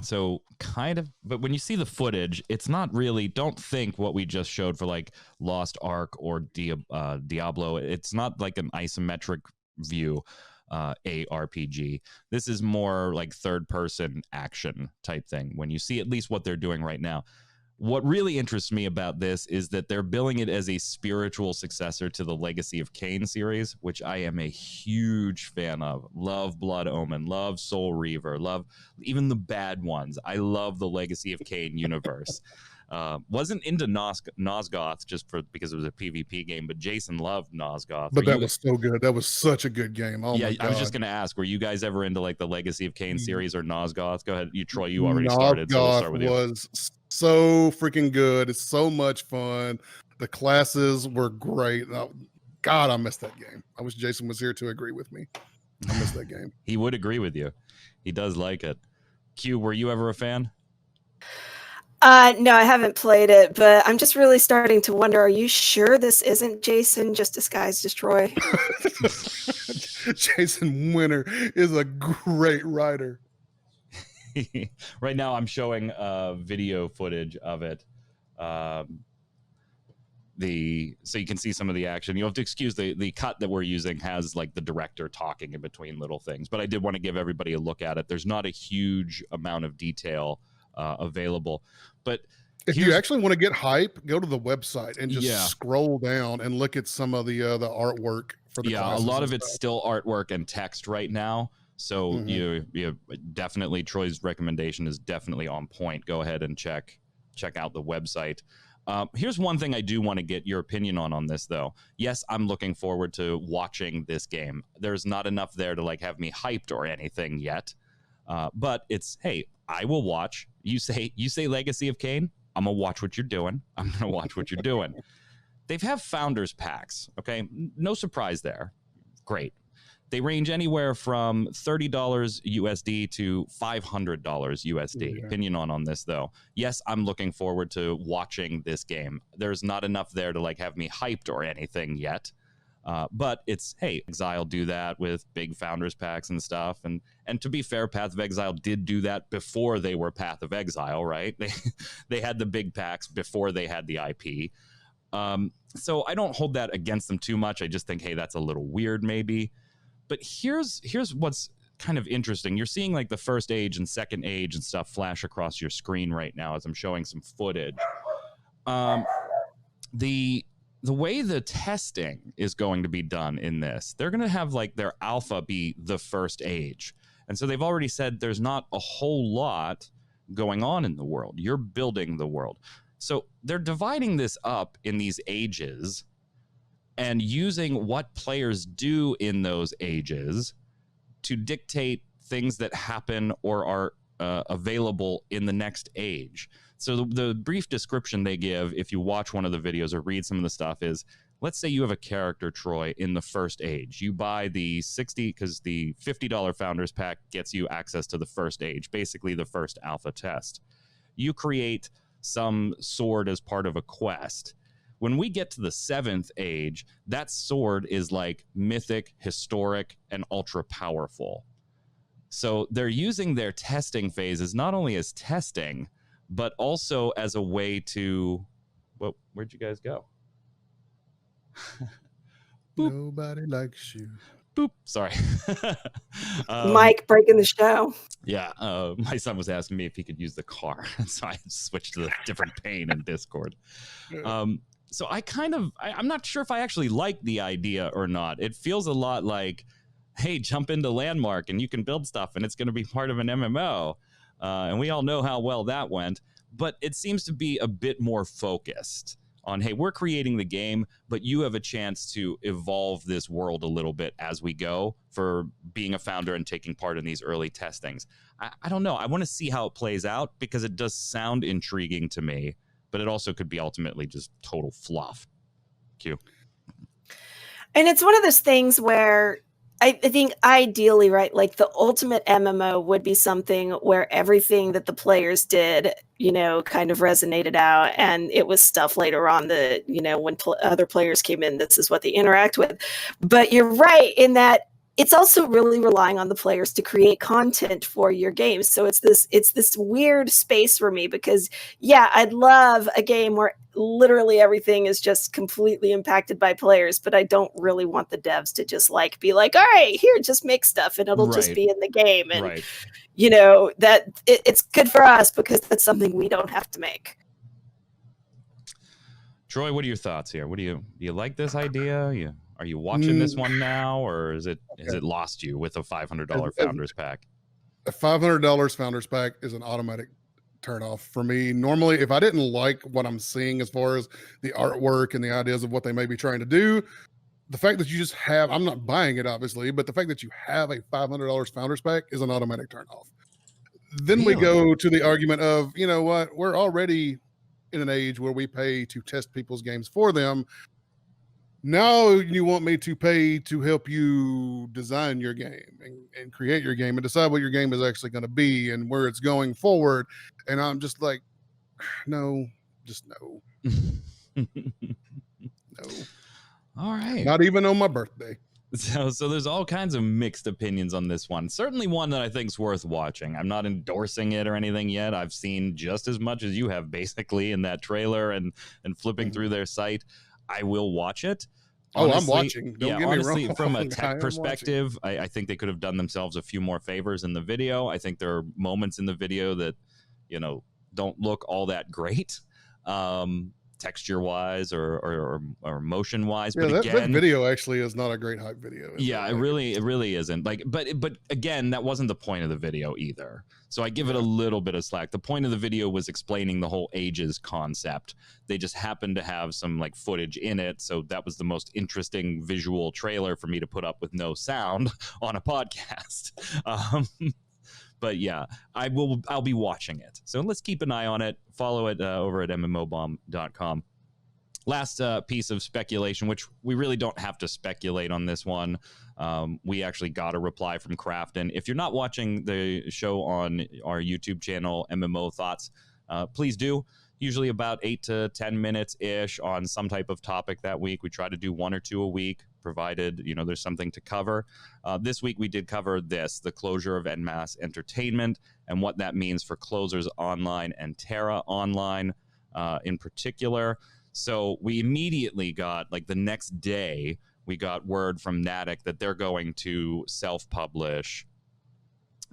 So kind of, but when you see the footage, it's not really, don't think what we just showed for like Lost Ark or Diablo. It's not like an isometric view ARPG. This is more like third person action type thing when you see at least what they're doing right now. What really interests me about this is that they're billing it as a spiritual successor to the Legacy of Kain series, which I am a huge fan of. Love Blood Omen, love Soul Reaver, love even the bad ones. I love the Legacy of Kain universe. Wasn't into Nosgoth just because it was a PvP game, but Jason loved Nosgoth. But that was so good. That was such a good game. Oh yeah, my God. I was just going to ask, were you guys ever into like the Legacy of Kain series or Nosgoth? Go ahead, Troy. You already started, so we'll start with you. Was so freaking good. It's so much fun. The classes were great. God, I missed that game. I wish Jason was here to agree with me. I missed that game. He would agree with you. He does like it. Q, were you ever a fan? No, I haven't played it, but I'm just really starting to wonder, are you sure this isn't Jason just disguised as Troy? Jason Winter is a great writer. Right now I'm showing video footage of it. So you can see some of the action. You have to excuse the cut that we're using has like the director talking in between little things, but I did want to give everybody a look at it. There's not a huge amount of detail available, but if you actually want to get hype, go to the website and just scroll down and look at some of the artwork for the classes. A lot of it's still artwork and text right now. So you definitely, Troy's recommendation is definitely on point. Go ahead and check out the website. Here's one thing I do want to get your opinion on this, though. Yes, I'm looking forward to watching this game. There's not enough there to like have me hyped or anything yet. But it's, hey, I will watch. You say Legacy of Kain, I'm gonna watch what you're doing. I'm gonna watch what you're doing. They have founders packs. Okay, no surprise there. Great. They range anywhere from $30 USD to $500 USD. Yeah. Opinion on this, though. Yes, I'm looking forward to watching this game. There's not enough there to like have me hyped or anything yet. But it's, hey, Exile do that with big founders packs and stuff. And to be fair, Path of Exile did do that before they were Path of Exile, right? They had the big packs before they had the IP. So I don't hold that against them too much. I just think, hey, that's a little weird maybe. But here's what's kind of interesting. You're seeing like the first age and second age and stuff flash across your screen right now as I'm showing some footage. The way the testing is going to be done in this, they're going to have like their alpha be the first age. And so they've already said there's not a whole lot going on in the world. You're building the world. So they're dividing this up in these ages and using what players do in those ages to dictate things that happen or are available in the next age. So the brief description they give, if you watch one of the videos or read some of the stuff, is let's say you have a character, Troy, in the first age. You buy the because the $50 Founders Pack gets you access to the first age, basically the first alpha test. You create some sword as part of a quest. When we get to the 7th age, that sword is like mythic, historic, and ultra powerful. So they're using their testing phases not only as testing, but also as a way to... Well, where'd you guys go? Nobody likes you. Boop. Sorry. Mike breaking the show. Yeah. My son was asking me if he could use the car. So I switched to a different pane in Discord. So I'm not sure if I actually like the idea or not. It feels a lot like, hey, jump into Landmark and you can build stuff and it's going to be part of an MMO. And we all know how well that went. But it seems to be a bit more focused on, hey, we're creating the game, but you have a chance to evolve this world a little bit as we go for being a founder and taking part in these early testings. I don't know. I want to see how it plays out because it does sound intriguing to me, but it also could be ultimately just total fluff. Q. And it's one of those things where I think ideally, right, like the ultimate MMO would be something where everything that the players did, kind of resonated out. And it was stuff later on that, when other players came in, this is what they interact with. But you're right in that it's also really relying on the players to create content for your games. So it's this weird space for me, because yeah, I'd love a game where literally everything is just completely impacted by players, but I don't really want the devs to just like be like, all right, here, just make stuff and it'll just be in the game. And you know, that it's good for us because that's something we don't have to make. Troy, what are your thoughts here? What do you like this idea? Are you watching this one now, or has it lost you with a $500 founders pack? A $500 founders pack is an automatic turn off for me. Normally, if I didn't like what I'm seeing as far as the artwork and the ideas of what they may be trying to do, the fact that you just have, I'm not buying it obviously, but the fact that you have a $500 founders pack is an automatic turn off. Then we go to the argument of, you know what, we're already in an age where we pay to test people's games for them. Now you want me to pay to help you design your game and create your game and decide what your game is actually going to be and where it's going forward. And I'm just like, no, just no. No. All right. Not even on my birthday. So there's all kinds of mixed opinions on this one. Certainly one that I think is worth watching. I'm not endorsing it or anything yet. I've seen just as much as you have basically in that trailer and flipping through their site. I will watch it. Honestly, I'm watching. Don't get me wrong. From a tech perspective, I think they could have done themselves a few more favors in the video. I think there are moments in the video that, you know, don't look all that great. Texture wise or motion wise, but that again, video actually is not a great hype video. Yeah, it really isn't. Like, but again, that wasn't the point of the video either. So I give it a little bit of slack. The point of the video was explaining the whole ages concept. They just happened to have some like footage in it, so that was the most interesting visual trailer for me to put up with no sound on a podcast. But yeah, I'll be watching it. So let's keep an eye on it. Follow it over at mmobomb.com. Last piece of speculation, which we really don't have to speculate on this one. We actually got a reply from Crafton. If you're not watching the show on our YouTube channel, MMO Thoughts, please do. Usually about 8 to 10 minutes-ish on some type of topic that week. We try to do 1 or 2 a week, provided, you know, there's something to cover. This week we did cover the closure of En Masse Entertainment and what that means for Closers Online and Terra Online in particular. So we immediately got, like the next day, we got word from Natick that they're going to self-publish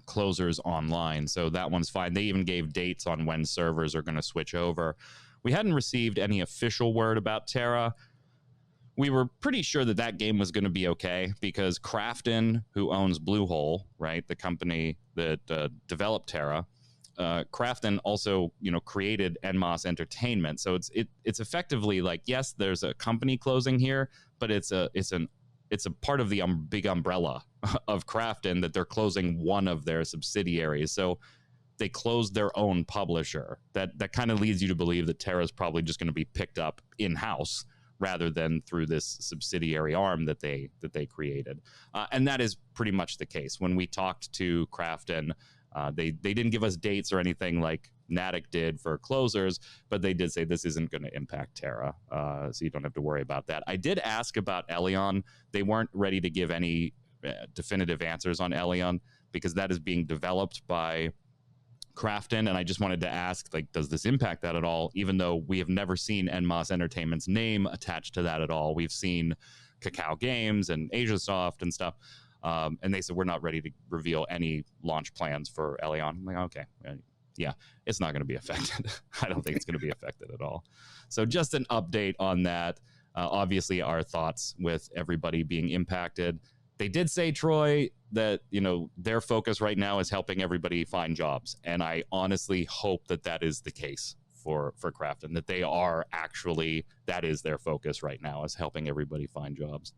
Closers Online. So that one's fine. They even gave dates on when servers are going to switch over. We hadn't received any official word about Terra. We were pretty sure that game was going to be okay because Crafton, who owns Bluehole, right, the company that developed Terra, Crafton also, you know, created En Masse Entertainment. So it's effectively like, yes, there's a company closing here, but it's a part of the big umbrella of Crafton that they're closing one of their subsidiaries. So they closed their own publisher. That kind of leads you to believe that Terra is probably just going to be picked up in-house rather than through this subsidiary arm that they created. And that is pretty much the case. When we talked to Crafton, they didn't give us dates or anything like Natick did for Closers, but they did say this isn't going to impact Terra, so you don't have to worry about that. I did ask about Elion. They weren't ready to give any definitive answers on Elion because that is being developed by Crafton, and I just wanted to ask, like, does this impact that at all? Even though we have never seen En Masse Entertainment's name attached to that at all. We've seen Cacao Games and AsiaSoft and stuff. And they said, we're not ready to reveal any launch plans for Elion. I'm like, okay, yeah, it's not going to be affected. I don't think it's going to be affected at all. So just an update on that. Obviously, our thoughts with everybody being impacted. They did say, Troy, that, you know, their focus right now is helping everybody find jobs. And I honestly hope that is the case for Crafton, that they are actually, that is their focus right now, is helping everybody find jobs.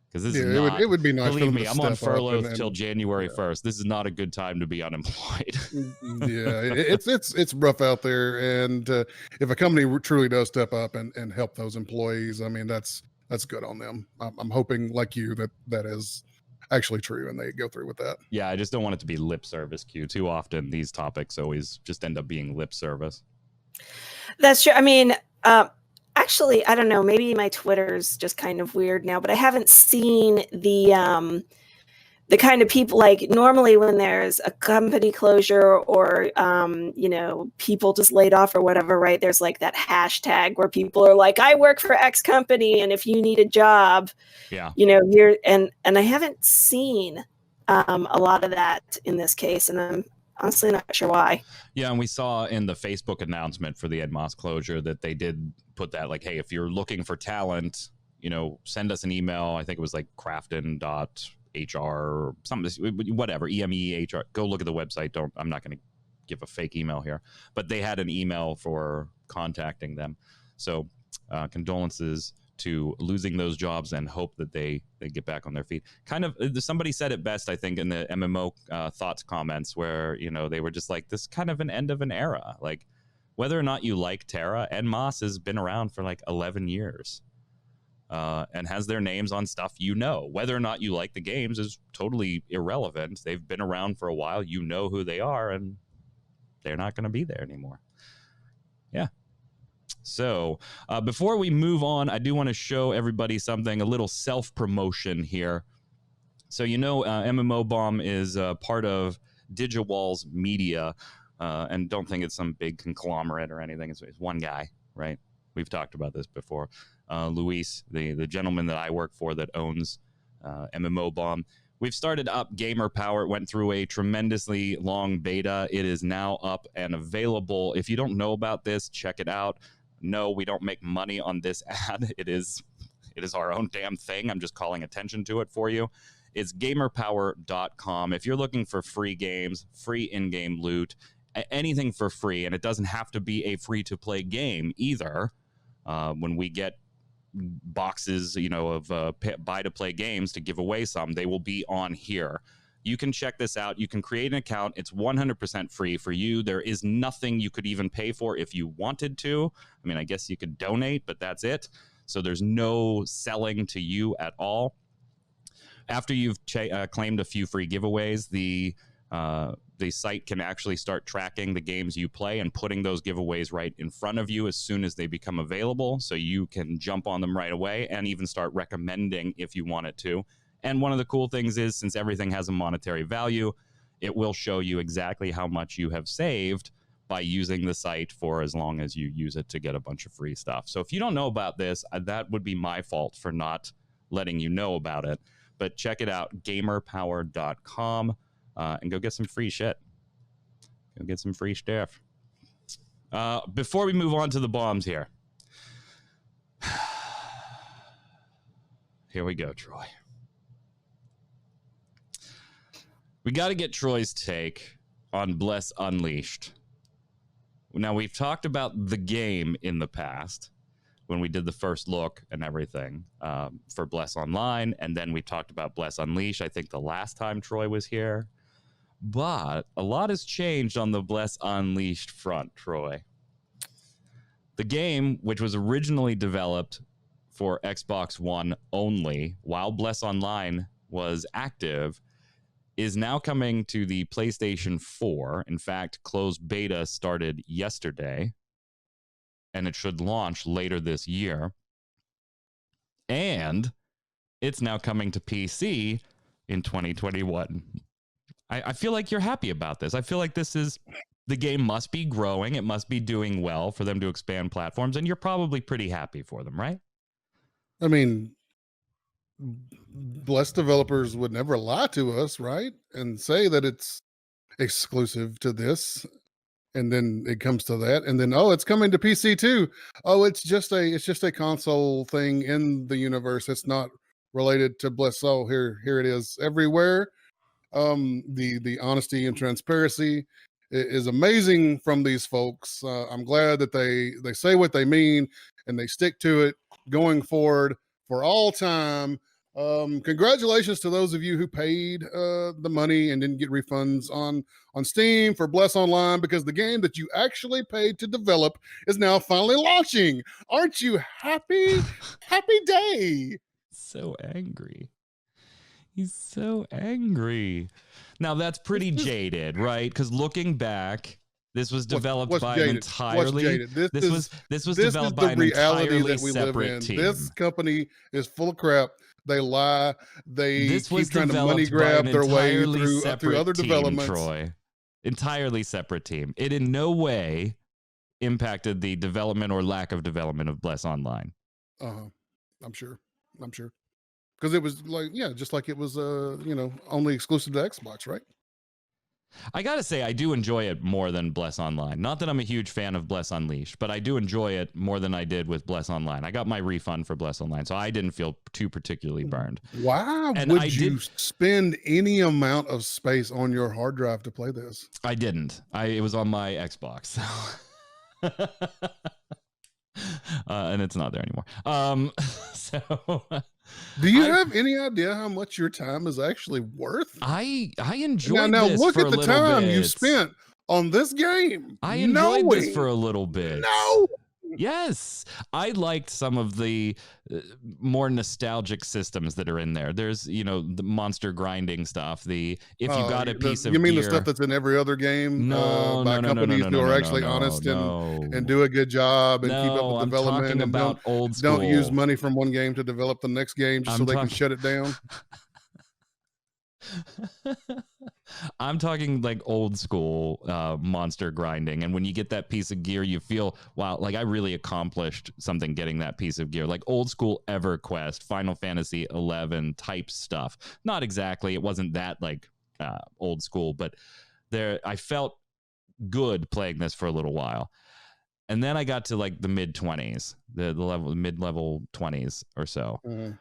Because this is not, it would be nice. Believe me, I'm on furlough till January 1st. This is not a good time to be unemployed. Yeah, it's rough out there. And if a company truly does step up and help those employees, I mean, that's good on them. I'm hoping, like you, that is actually true and they go through with that. Yeah, I just don't want it to be lip service, Q. Too often these topics always just end up being lip service. That's true. I mean, actually, I don't know. Maybe my Twitter's just kind of weird now, but I haven't seen the the kind of people, like normally when there's a company closure or people just laid off or whatever, right, there's like that hashtag where people are like, I work for X company, and if you need a job, you're and I haven't seen a lot of that in this case, and I'm honestly not sure why. Yeah, and we saw in the Facebook announcement for the Ed Moss closure that they did put that, like, hey, if you're looking for talent, send us an email. I think it was like crafton.hr or something, whatever, EMEHR. Go look at the website. I'm not going to give a fake email here, but they had an email for contacting them. So condolences to losing those jobs, and hope that they get back on their feet. Kind of, somebody said it best, I think, in the MMO thoughts comments, where they were just like, this is kind of an end of an era. Like, whether or not you like Terra, Ed Moss has been around for like 11 years and has their names on stuff. Whether or not you like the games is totally irrelevant. They've been around for a while. You know who they are, and they're not going to be there anymore. Yeah. So before we move on, I do want to show everybody something, a little self-promotion here. So, MMO Bomb is part of DigiWall's media, and don't think it's some big conglomerate or anything. It's one guy, right? We've talked about this before. Luis, the gentleman that I work for that owns MMO Bomb. We've started up Gamer Power. It went through a tremendously long beta. It is now up and available. If you don't know about this, check it out. No, we don't make money on this ad. It is our own damn thing. I'm just calling attention to it for you. It's gamerpower.com. If you're looking for free games, free in-game loot, anything for free, and it doesn't have to be a free-to-play game either. When we get boxes, of buy-to-play games to give away some, they will be on here. You can check this out. You can create an account. It's 100% free for you. There is nothing you could even pay for if you wanted to. I mean, I guess you could donate, but that's it. So there's no selling to you at all. After you've claimed a few free giveaways, the site can actually start tracking the games you play and putting those giveaways right in front of you as soon as they become available. So you can jump on them right away and even start recommending if you want it to. And one of the cool things is, since everything has a monetary value, it will show you exactly how much you have saved by using the site for as long as you use it to get a bunch of free stuff. So if you don't know about this, that would be my fault for not letting you know about it. But check it out, gamerpower.com, and go get some free shit. Go get some free stuff. Before we move on to the bombs here. Here we go, Troy. We got to get Troy's take on Bless Unleashed. Now, we've talked about the game in the past when we did the first look and everything for Bless Online, and then we talked about Bless Unleashed, I think the last time Troy was here. But a lot has changed on the Bless Unleashed front, Troy. The game, which was originally developed for Xbox One only, while Bless Online was active, is now coming to the PlayStation 4. In fact, closed beta started yesterday, and it should launch later this year. And it's now coming to PC in 2021. I feel like you're happy about this. I feel like the game must be growing. It must be doing well for them to expand platforms, and you're probably pretty happy for them, right? I mean, Blessed developers would never lie to us, right? And say that it's exclusive to this. And then it comes to that. And then, it's coming to PC too. Oh, it's just a console thing in the universe. It's not related to Bless. So here it is everywhere. The honesty and transparency is amazing from these folks. I'm glad that they say what they mean and they stick to it going forward for all time. Congratulations to those of you who paid the money and didn't get refunds on Steam for Bless Online, because the game that you actually paid to develop is now finally launching. Aren't you happy? Happy day. So angry. He's so angry. Now that's pretty jaded, right? Because looking back, this was developed by an entirely. This was developed by an entirely separate team. This company is full of crap. They lie. They This was keep trying to money grab their way through other team, developments. Troy. Entirely separate team. It in no way impacted the development or lack of development of Bless Online. I'm sure. Because it was like, yeah, just like it was, only exclusive to Xbox, right? I gotta say, I do enjoy it more than Bless Online. Not that I'm a huge fan of Bless Unleashed, but I do enjoy it more than I did with Bless Online. I got my refund for Bless Online, so I didn't feel too particularly burned. Why would you spend any amount of space on your hard drive to play this? I didn't. It was on my Xbox. So. And it's not there anymore. Do you have any idea how much your time is actually worth? I enjoyed now this look for at the a little time bit. you spent on this game. I enjoyed this for a little bit. No. Yes, I liked some of the more nostalgic systems that are in there. There's, the monster grinding stuff. If you got a piece of you mean gear, the stuff that's in every other game by companies who are actually honest and do a good job and keep up with development and about old school. Don't use money from one game to develop the next game just so they can shut it down. I'm talking like old school monster grinding, and when you get that piece of gear, you feel, wow, like I really accomplished something getting that piece of gear. Like old school EverQuest, Final Fantasy 11 type stuff. Not exactly, it wasn't that like old school, but I felt good playing this for a little while. And then I got to like the mid-20s, the mid-level 20s or so. Mm-hmm.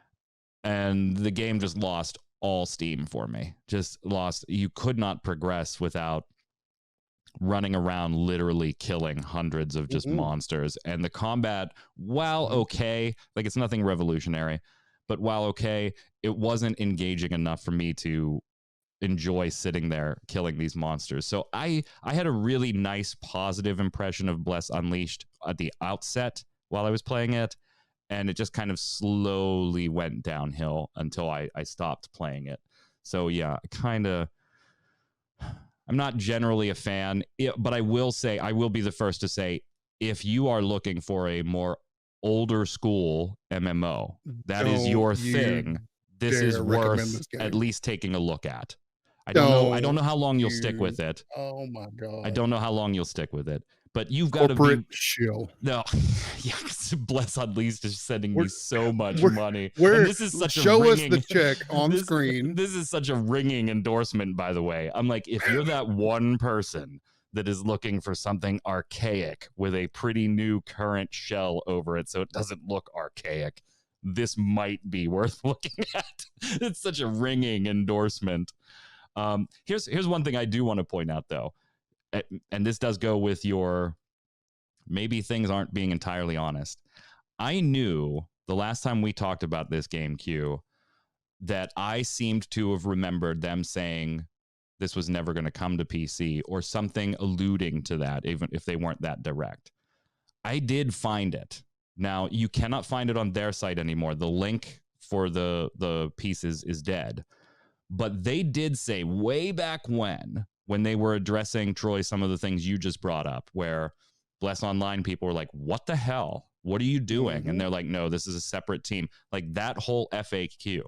And the game just lost all steam for me. Just lost. You could not progress without running around literally killing hundreds of just monsters. And the combat, while okay, like it's nothing revolutionary, but while okay, it wasn't engaging enough for me to enjoy sitting there killing these monsters. So I had a really nice positive impression of Bless Unleashed at the outset while I was playing it. And it just kind of slowly went downhill until I stopped playing it. So yeah, I'm not generally a fan, but I will be the first to say, if you are looking for a more older school MMO, that is your thing. This is worth at least taking a look at. I don't know how long you'll stick with it. Oh my God. I don't know how long you'll stick with it. But you've got to be shill. No, yeah. Bless Unleashed is sending me so much money. And this is such show a ringing, us the check on screen. This is such a ringing endorsement, by the way. I'm like, if you're that one person that is looking for something archaic with a pretty new current shell over it, so it doesn't look archaic, this might be worth looking at. It's such a ringing endorsement. Here's one thing I do want to point out, though. And this does go with your maybe things aren't being entirely honest. I knew the last time we talked about this game, Q, that I seemed to have remembered them saying this was never going to come to PC or something alluding to that, even if they weren't that direct. I did find it. Now, you cannot find it on their site anymore. The link for the pieces is dead. But they did say way back when they were addressing, Troy, some of the things you just brought up, where Bless Online people were like, what the hell? What are you doing? Mm-hmm. And they're like, no, this is a separate team. Like that whole FAQ.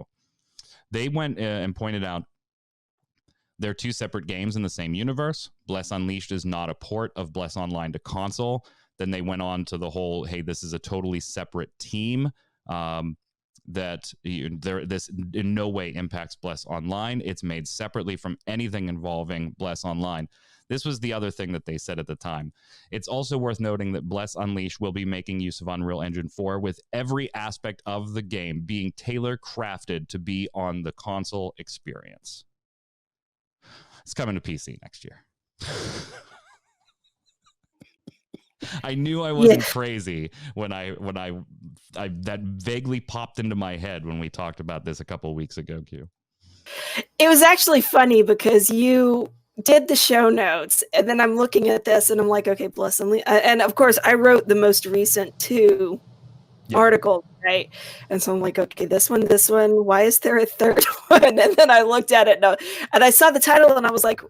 They went and pointed out they're two separate games in the same universe. Bless Unleashed is not a port of Bless Online to console. Then they went on to the whole, hey, this is a totally separate team. That this in no way impacts Bless Online. It's made separately from anything involving Bless Online. This was the other thing that they said at the time. It's also worth noting that Bless Unleashed will be making use of Unreal Engine 4 with every aspect of the game being tailor-crafted to be on the console experience. It's coming to PC next year. I knew I wasn't crazy when I that vaguely popped into my head when we talked about this a couple of weeks ago, Q. It was actually funny because you did the show notes, and then I'm looking at this, and I'm like, okay, Bless Unleashed. And of course, I wrote the most recent two articles, right? And so I'm like, okay, this one. Why is there a third one? And then I looked at it, and I saw the title, and I was like,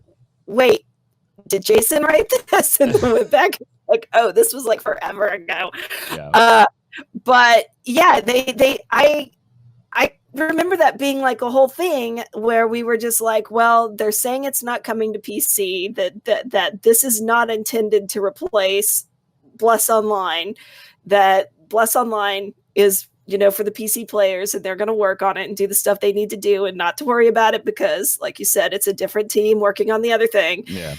wait, did Jason write this? And then went back. Like, oh, this was like forever ago. Yeah. But yeah, I remember that being like a whole thing where we were just like, well, they're saying it's not coming to PC, that this is not intended to replace Bless Online, that Bless Online is, for the PC players, and they're going to work on it and do the stuff they need to do and not to worry about it because, like you said, it's a different team working on the other thing. Yeah.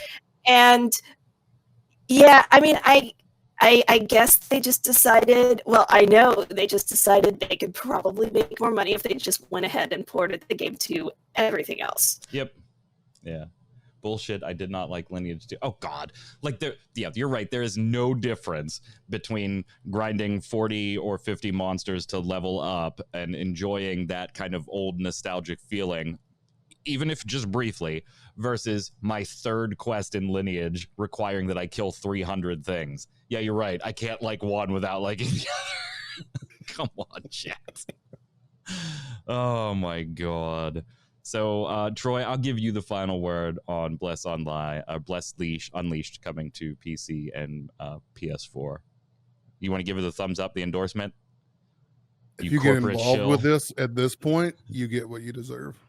And yeah, I mean, I guess they just decided, well, I know they just decided they could probably make more money if they just went ahead and ported the game to everything else. Yep. Yeah. Bullshit. I did not like Lineage 2. Oh, God. Like, you're right. There is no difference between grinding 40 or 50 monsters to level up and enjoying that kind of old nostalgic feeling, even if just briefly, versus my third quest in Lineage requiring that I kill 300 things. Yeah, you're right. I can't like one without liking the other. Come on, chat. Oh, my God. So, Troy, I'll give you the final word on Bless Online, Bless Unleashed coming to PC and PS4. You want to give it a thumbs up, the endorsement? If you get involved with this at this point, you get what you deserve.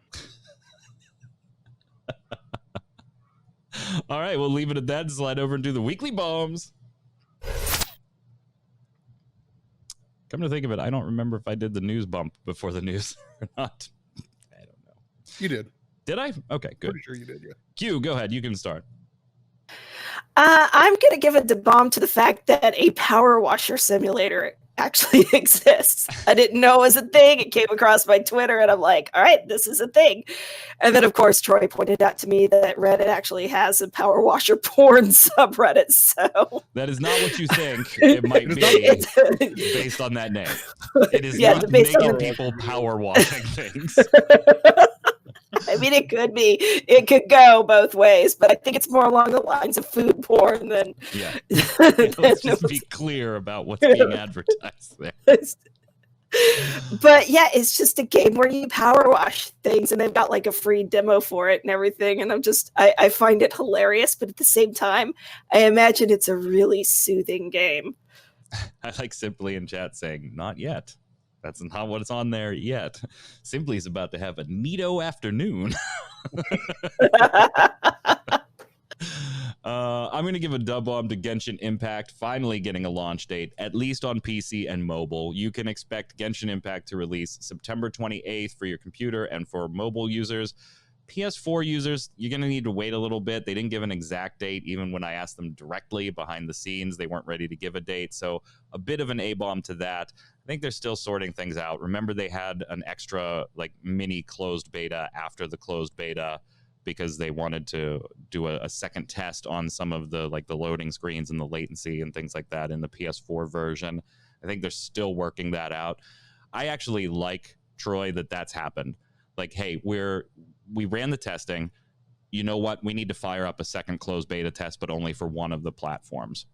All right, we'll leave it at that and slide over and do the weekly bombs. Come to think of it, I don't remember if I did the news bump before the news or not. I don't know. You did. Did I? Okay, good. Pretty sure you did, yeah. Q, go ahead. You can start. I'm going to give a bomb to the fact that a power washer simulator actually exists. I didn't know it was a thing. It came across my Twitter, and I'm like, all right, this is a thing. And then, of course, Troy pointed out to me that Reddit actually has a power washer porn subreddit. So that is not what you think it might be based on that name. It is not making people power washing things. I mean, it could be. It could go both ways, but I think it's more along the lines of food porn than... Yeah. Let's just be clear about what's being advertised there. But yeah, it's just a game where you power wash things, and they've got like a free demo for it and everything, and I find it hilarious, but at the same time, I imagine it's a really soothing game. I like Simply in chat saying, not yet. That's not what's on there yet. Simply's about to have a neato afternoon. I'm going to give a dub bomb to Genshin Impact finally getting a launch date, at least on PC and mobile. You can expect Genshin Impact to release September 28th for your computer and for mobile users. PS4 users, you're going to need to wait a little bit. They didn't give an exact date. Even when I asked them directly behind the scenes, they weren't ready to give a date. So a bit of an A-bomb to that. I think they're still sorting things out. Remember, they had an extra like mini closed beta after the closed beta because they wanted to do a second test on some of the like the loading screens and the latency and things like that in the PS4 version. I think they're still working that out. I actually like, Troy, that's happened. Like, hey, we ran the testing. You know what? We need to fire up a second closed beta test, but only for one of the platforms.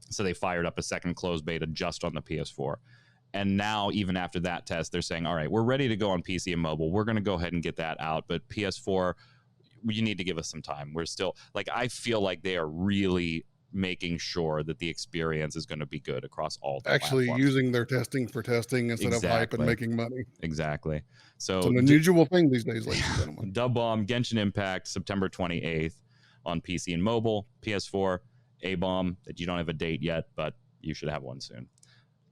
So they fired up a second closed beta just on the PS4. And now, even after that test, they're saying, all right, we're ready to go on PC and mobile. We're going to go ahead and get that out. But PS4, you need to give us some time. We're still, like, I feel like they are really making sure that the experience is going to be good across all the platforms. Using their testing for testing instead of hype and making money. Exactly. So it's an unusual thing these days, ladies and gentlemen. Dub bomb, Genshin Impact, September 28th on PC and mobile, PS4, A-bomb, that you don't have a date yet, but you should have one soon.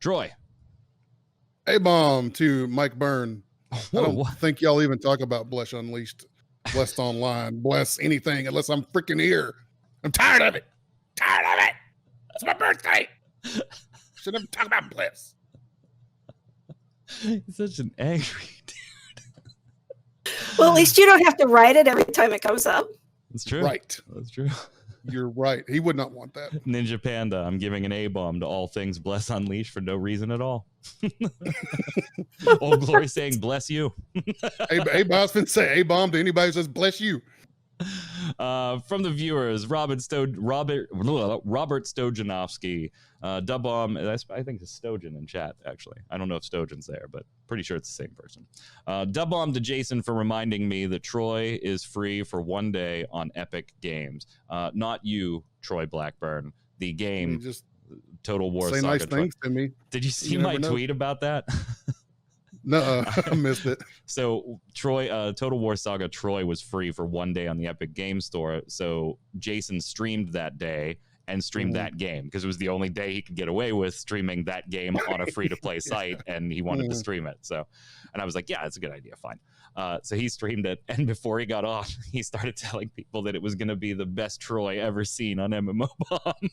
Troy. A-bomb to Mike Byrne. I don't think y'all even talk about Bless Unleashed, Blessed Online, Bless anything unless I'm freaking here. I'm tired of it. It's my birthday. Should never talk about Bless. He's such an angry dude. Well, at least you don't have to write it every time it comes up. That's true. Right. That's true. You're right. He would not want that. Ninja Panda, I'm giving an A-bomb to all things Bless Unleashed for no reason at all. Old Glory saying, bless you. A-bomb's been saying A-bomb to anybody who says, bless you. From the viewers, Robert Stojanovsky, dub bomb. I think it's Stojan in chat. Actually, I don't know if Stojan's there, but pretty sure it's the same person. Dub bomb to Jason for reminding me that Troy is free for one day on Epic Games. Not you, Troy Blackburn. The game. Just Total War say Saga. Nice things to me. Did you see my tweet about that? No, I missed it. So Troy, Total War Saga Troy was free for one day on the Epic Game Store. So Jason streamed that day and streamed that game because it was the only day he could get away with streaming that game on a free-to-play site, and he wanted to stream it. So, and I was like, yeah, that's a good idea, fine. So he streamed it, and before he got on, he started telling people that it was going to be the best Troy ever seen on MMO Bomb.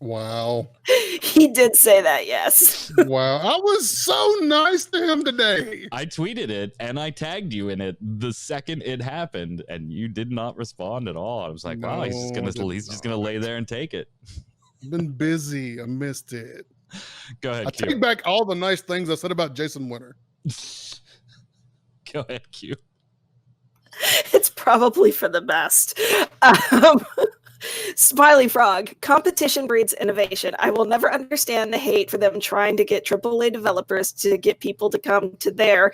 Wow. He did say that, yes. Wow. I was so nice to him today. I tweeted it and I tagged you in it the second it happened, and you did not respond at all. I was like, wow, he's just gonna lay there and take it. I've been busy. I missed it. Go ahead, I Q. take back all the nice things I said about Jason Winter. Go ahead, Q. It's probably for the best. Smiley Frog, competition breeds innovation. I will never understand the hate for them trying to get AAA developers to get people to come to their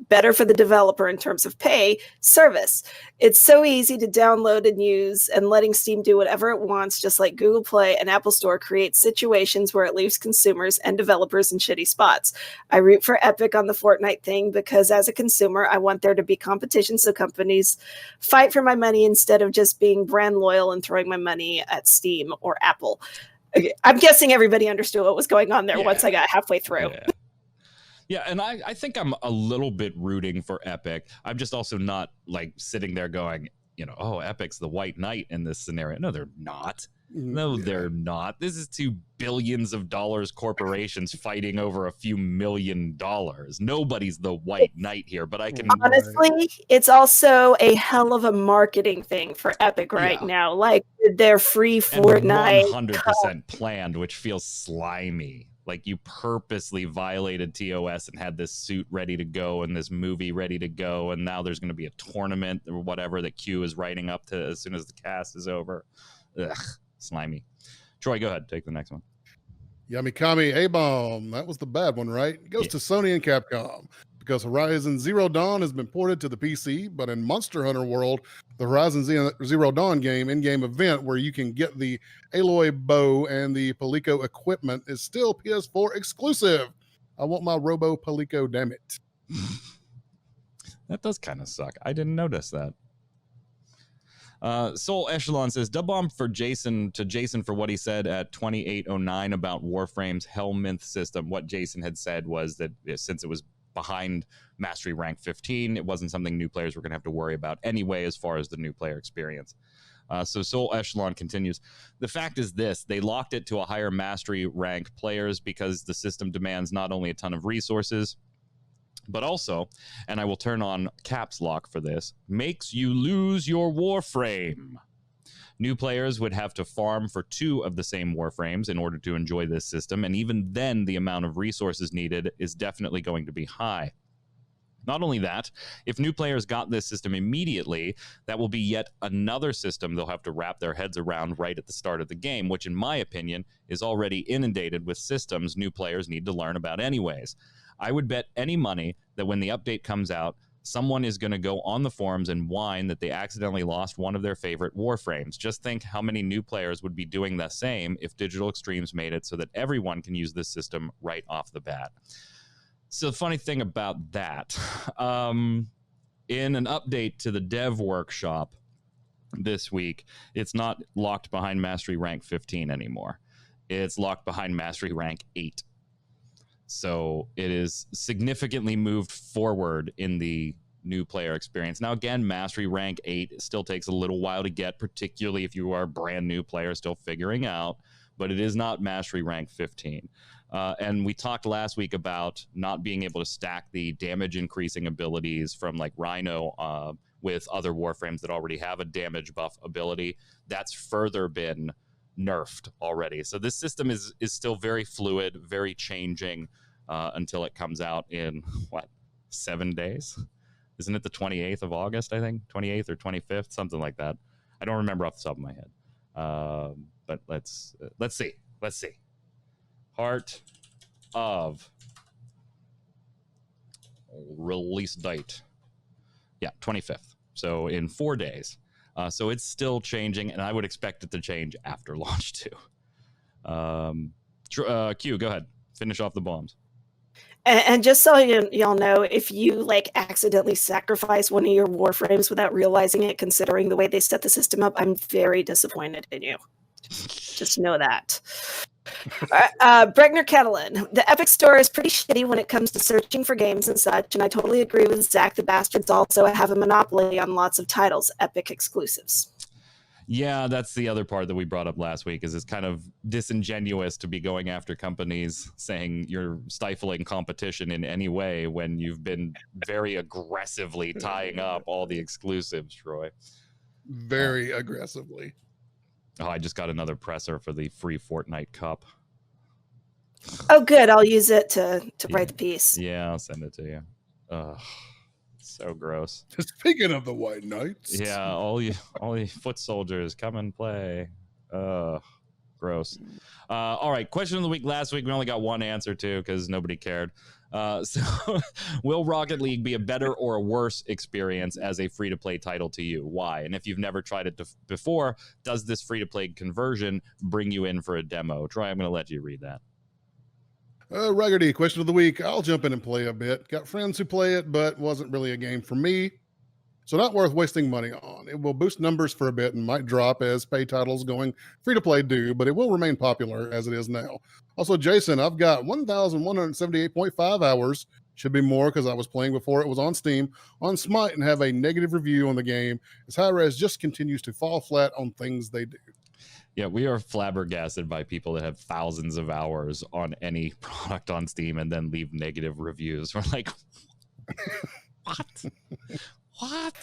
better for the developer in terms of pay service. It's so easy to download and use, and letting Steam do whatever it wants, just like Google Play and Apple Store, creates situations where it leaves consumers and developers in shitty spots. I root for Epic on the Fortnite thing because as a consumer, I want there to be competition so companies fight for my money instead of just being brand loyal and throwing my money at Steam or Apple. Okay, I'm guessing everybody understood what was going on there once I got halfway through. Yeah, and I think I'm a little bit rooting for Epic. I'm just also not like sitting there going, oh, Epic's the white knight in this scenario. No, they're not. No, they're not. This is $2 billion corporations fighting over a few $1 million. Nobody's the white knight here, but I can honestly, it's also a hell of a marketing thing for Epic right now. Like their free Fortnite, 100% planned, which feels slimy. Like you purposely violated TOS and had this suit ready to go and this movie ready to go, and now there's going to be a tournament or whatever that Q is writing up to as soon as the cast is over. Ugh, slimy. Troy, go ahead. Take the next one. Yamikami A-Bomb. That was the bad one, right? It goes to Sony and Capcom because Horizon Zero Dawn has been ported to the PC, but in Monster Hunter World, the Horizon Zero Dawn in-game event where you can get the Aloy bow and the Palico equipment is still PS4 exclusive. I want my Robo Palico, damn it. That does kind of suck. I didn't notice that. Soul Echelon says, dub bomb for Jason for what he said at 2809 about Warframe's Helminth system. What Jason had said was that since it was behind Mastery Rank 15, it wasn't something new players were going to have to worry about anyway as far as the new player experience. So Soul Echelon continues. The fact is this, they locked it to a higher Mastery Rank players because the system demands not only a ton of resources, but also, and I will turn on caps lock for this, makes you lose your Warframe. New players would have to farm for 2 of the same Warframes in order to enjoy this system, and even then the amount of resources needed is definitely going to be high. Not only that, if new players got this system immediately, that will be yet another system they'll have to wrap their heads around right at the start of the game, which in my opinion is already inundated with systems new players need to learn about anyways. I would bet any money that when the update comes out, someone is going to go on the forums and whine that they accidentally lost one of their favorite Warframes. Just think how many new players would be doing the same if Digital Extremes made it so that everyone can use this system right off the bat. So the funny thing about that, in an update to the dev workshop this week, it's not locked behind Mastery Rank 15 anymore. It's locked behind Mastery Rank 8. So it is significantly moved forward in the new player experience. Now, again, Mastery Rank 8 still takes a little while to get, particularly if you are a brand new player still figuring out, but it is not Mastery Rank 15. And we talked last week about not being able to stack the damage increasing abilities from like Rhino with other Warframes that already have a damage buff ability. That's further been nerfed already. So this system is still very fluid, very changing until it comes out in, 7 days? Isn't it the 28th of August, I think? 28th or 25th, something like that. I don't remember off the top of my head. But let's see. Let's see. Heart of release date. Yeah, 25th. So in 4 days. So it's still changing, and I would expect it to change after launch too. Q, go ahead. Finish off the bombs. And just so y'all know, if you like accidentally sacrifice one of your warframes without realizing it, considering the way they set the system up, I'm very disappointed in you. Just know that. Bregner Catalan. The Epic Store is pretty shitty when it comes to searching for games and such, and I totally agree with Zach. The bastards also have a monopoly on lots of titles, Epic exclusives. Yeah, that's the other part that we brought up last week, is it's kind of disingenuous to be going after companies saying you're stifling competition in any way when you've been very aggressively tying up all the exclusives, Troy. Very aggressively. Oh, I just got another presser for the free Fortnite Cup. Oh, good. I'll use it to write the piece. Yeah, I'll send it to you. Ugh. So gross. Speaking of the White Knights. Yeah, all you foot soldiers, come and play. Gross. All right, question of the week. Last week we only got one answer to because nobody cared. So will Rocket League be a better or a worse experience as a free-to-play title to you? Why? And if you've never tried it before, does this free-to-play conversion bring you in for a demo? Troy, I'm going to let you read that. Raggerty, question of the week. I'll jump in and play a bit. Got friends who play it, but wasn't really a game for me. So not worth wasting money on. It will boost numbers for a bit and might drop as pay titles going free-to-play do, but it will remain popular as it is now. Also, Jason, I've got 1,178.5 hours. Should be more because I was playing before it was on Steam, on Smite, and have a negative review on the game as high-res just continues to fall flat on things they do. Yeah, we are flabbergasted by people that have thousands of hours on any product on Steam and then leave negative reviews. We're like, what? What?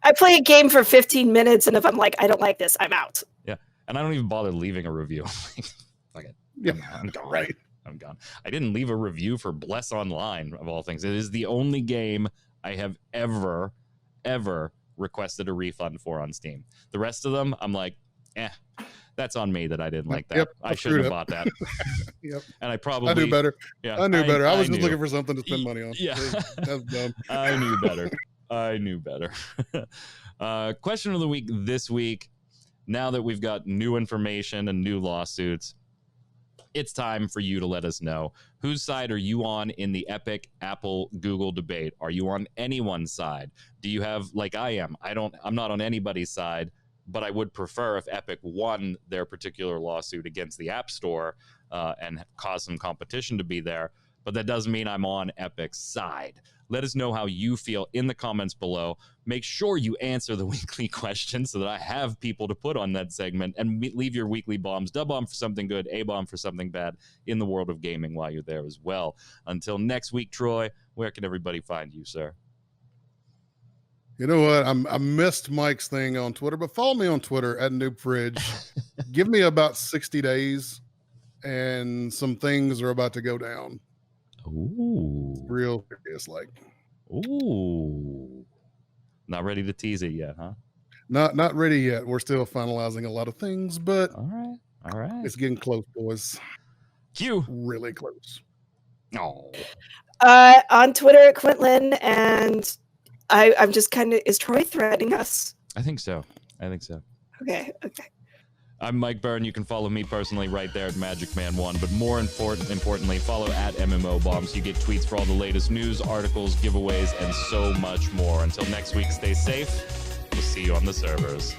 I play a game for 15 minutes, and if I'm like, I don't like this, I'm out. Yeah, and I don't even bother leaving a review. Fuck it. Yeah, I'm gone. Right. I'm gone. I didn't leave a review for Bless Online, of all things. It is the only game I have ever requested a refund for on Steam. The rest of them, I'm like, that's on me that I didn't like that. Yep, I shouldn't have bought that. Yep. And I probably... I knew better. Yeah, I knew better. I was just knew. looking for something to spend money on. Yeah. That's dumb. I knew better. I knew better. Question of the week this week. Now that we've got new information and new lawsuits, it's time for you to let us know. Whose side are you on in the Epic, Apple, Google debate? Are you on anyone's side? Do you have, like I am, I'm not on anybody's side, but I would prefer if Epic won their particular lawsuit against the App Store and cause some competition to be there. But that doesn't mean I'm on Epic's side. Let us know how you feel in the comments below. Make sure you answer the weekly question so that I have people to put on that segment, and leave your weekly bombs. Dub bomb for something good, A bomb for something bad in the world of gaming while you're there as well. Until next week, Troy, where can everybody find you, sir? You know what? I missed Mike's thing on Twitter, but follow me on Twitter at NoobFridge. Give me about 60 days, and some things are about to go down. Ooh. Real serious, like. Ooh. Not ready to tease it yet, huh? Not ready yet. We're still finalizing a lot of things, but all right. It's getting close, boys. Q. Really close. Oh. On Twitter at Quintlin, and I'm just kind of, is Troy threatening us? I think so. Okay. I'm Mike Byrne. You can follow me personally right there at magicman1, but more importantly, follow at MMO Bombs. You get tweets for all the latest news, articles, giveaways, and so much more. Until next week, stay safe. We'll see you on the servers.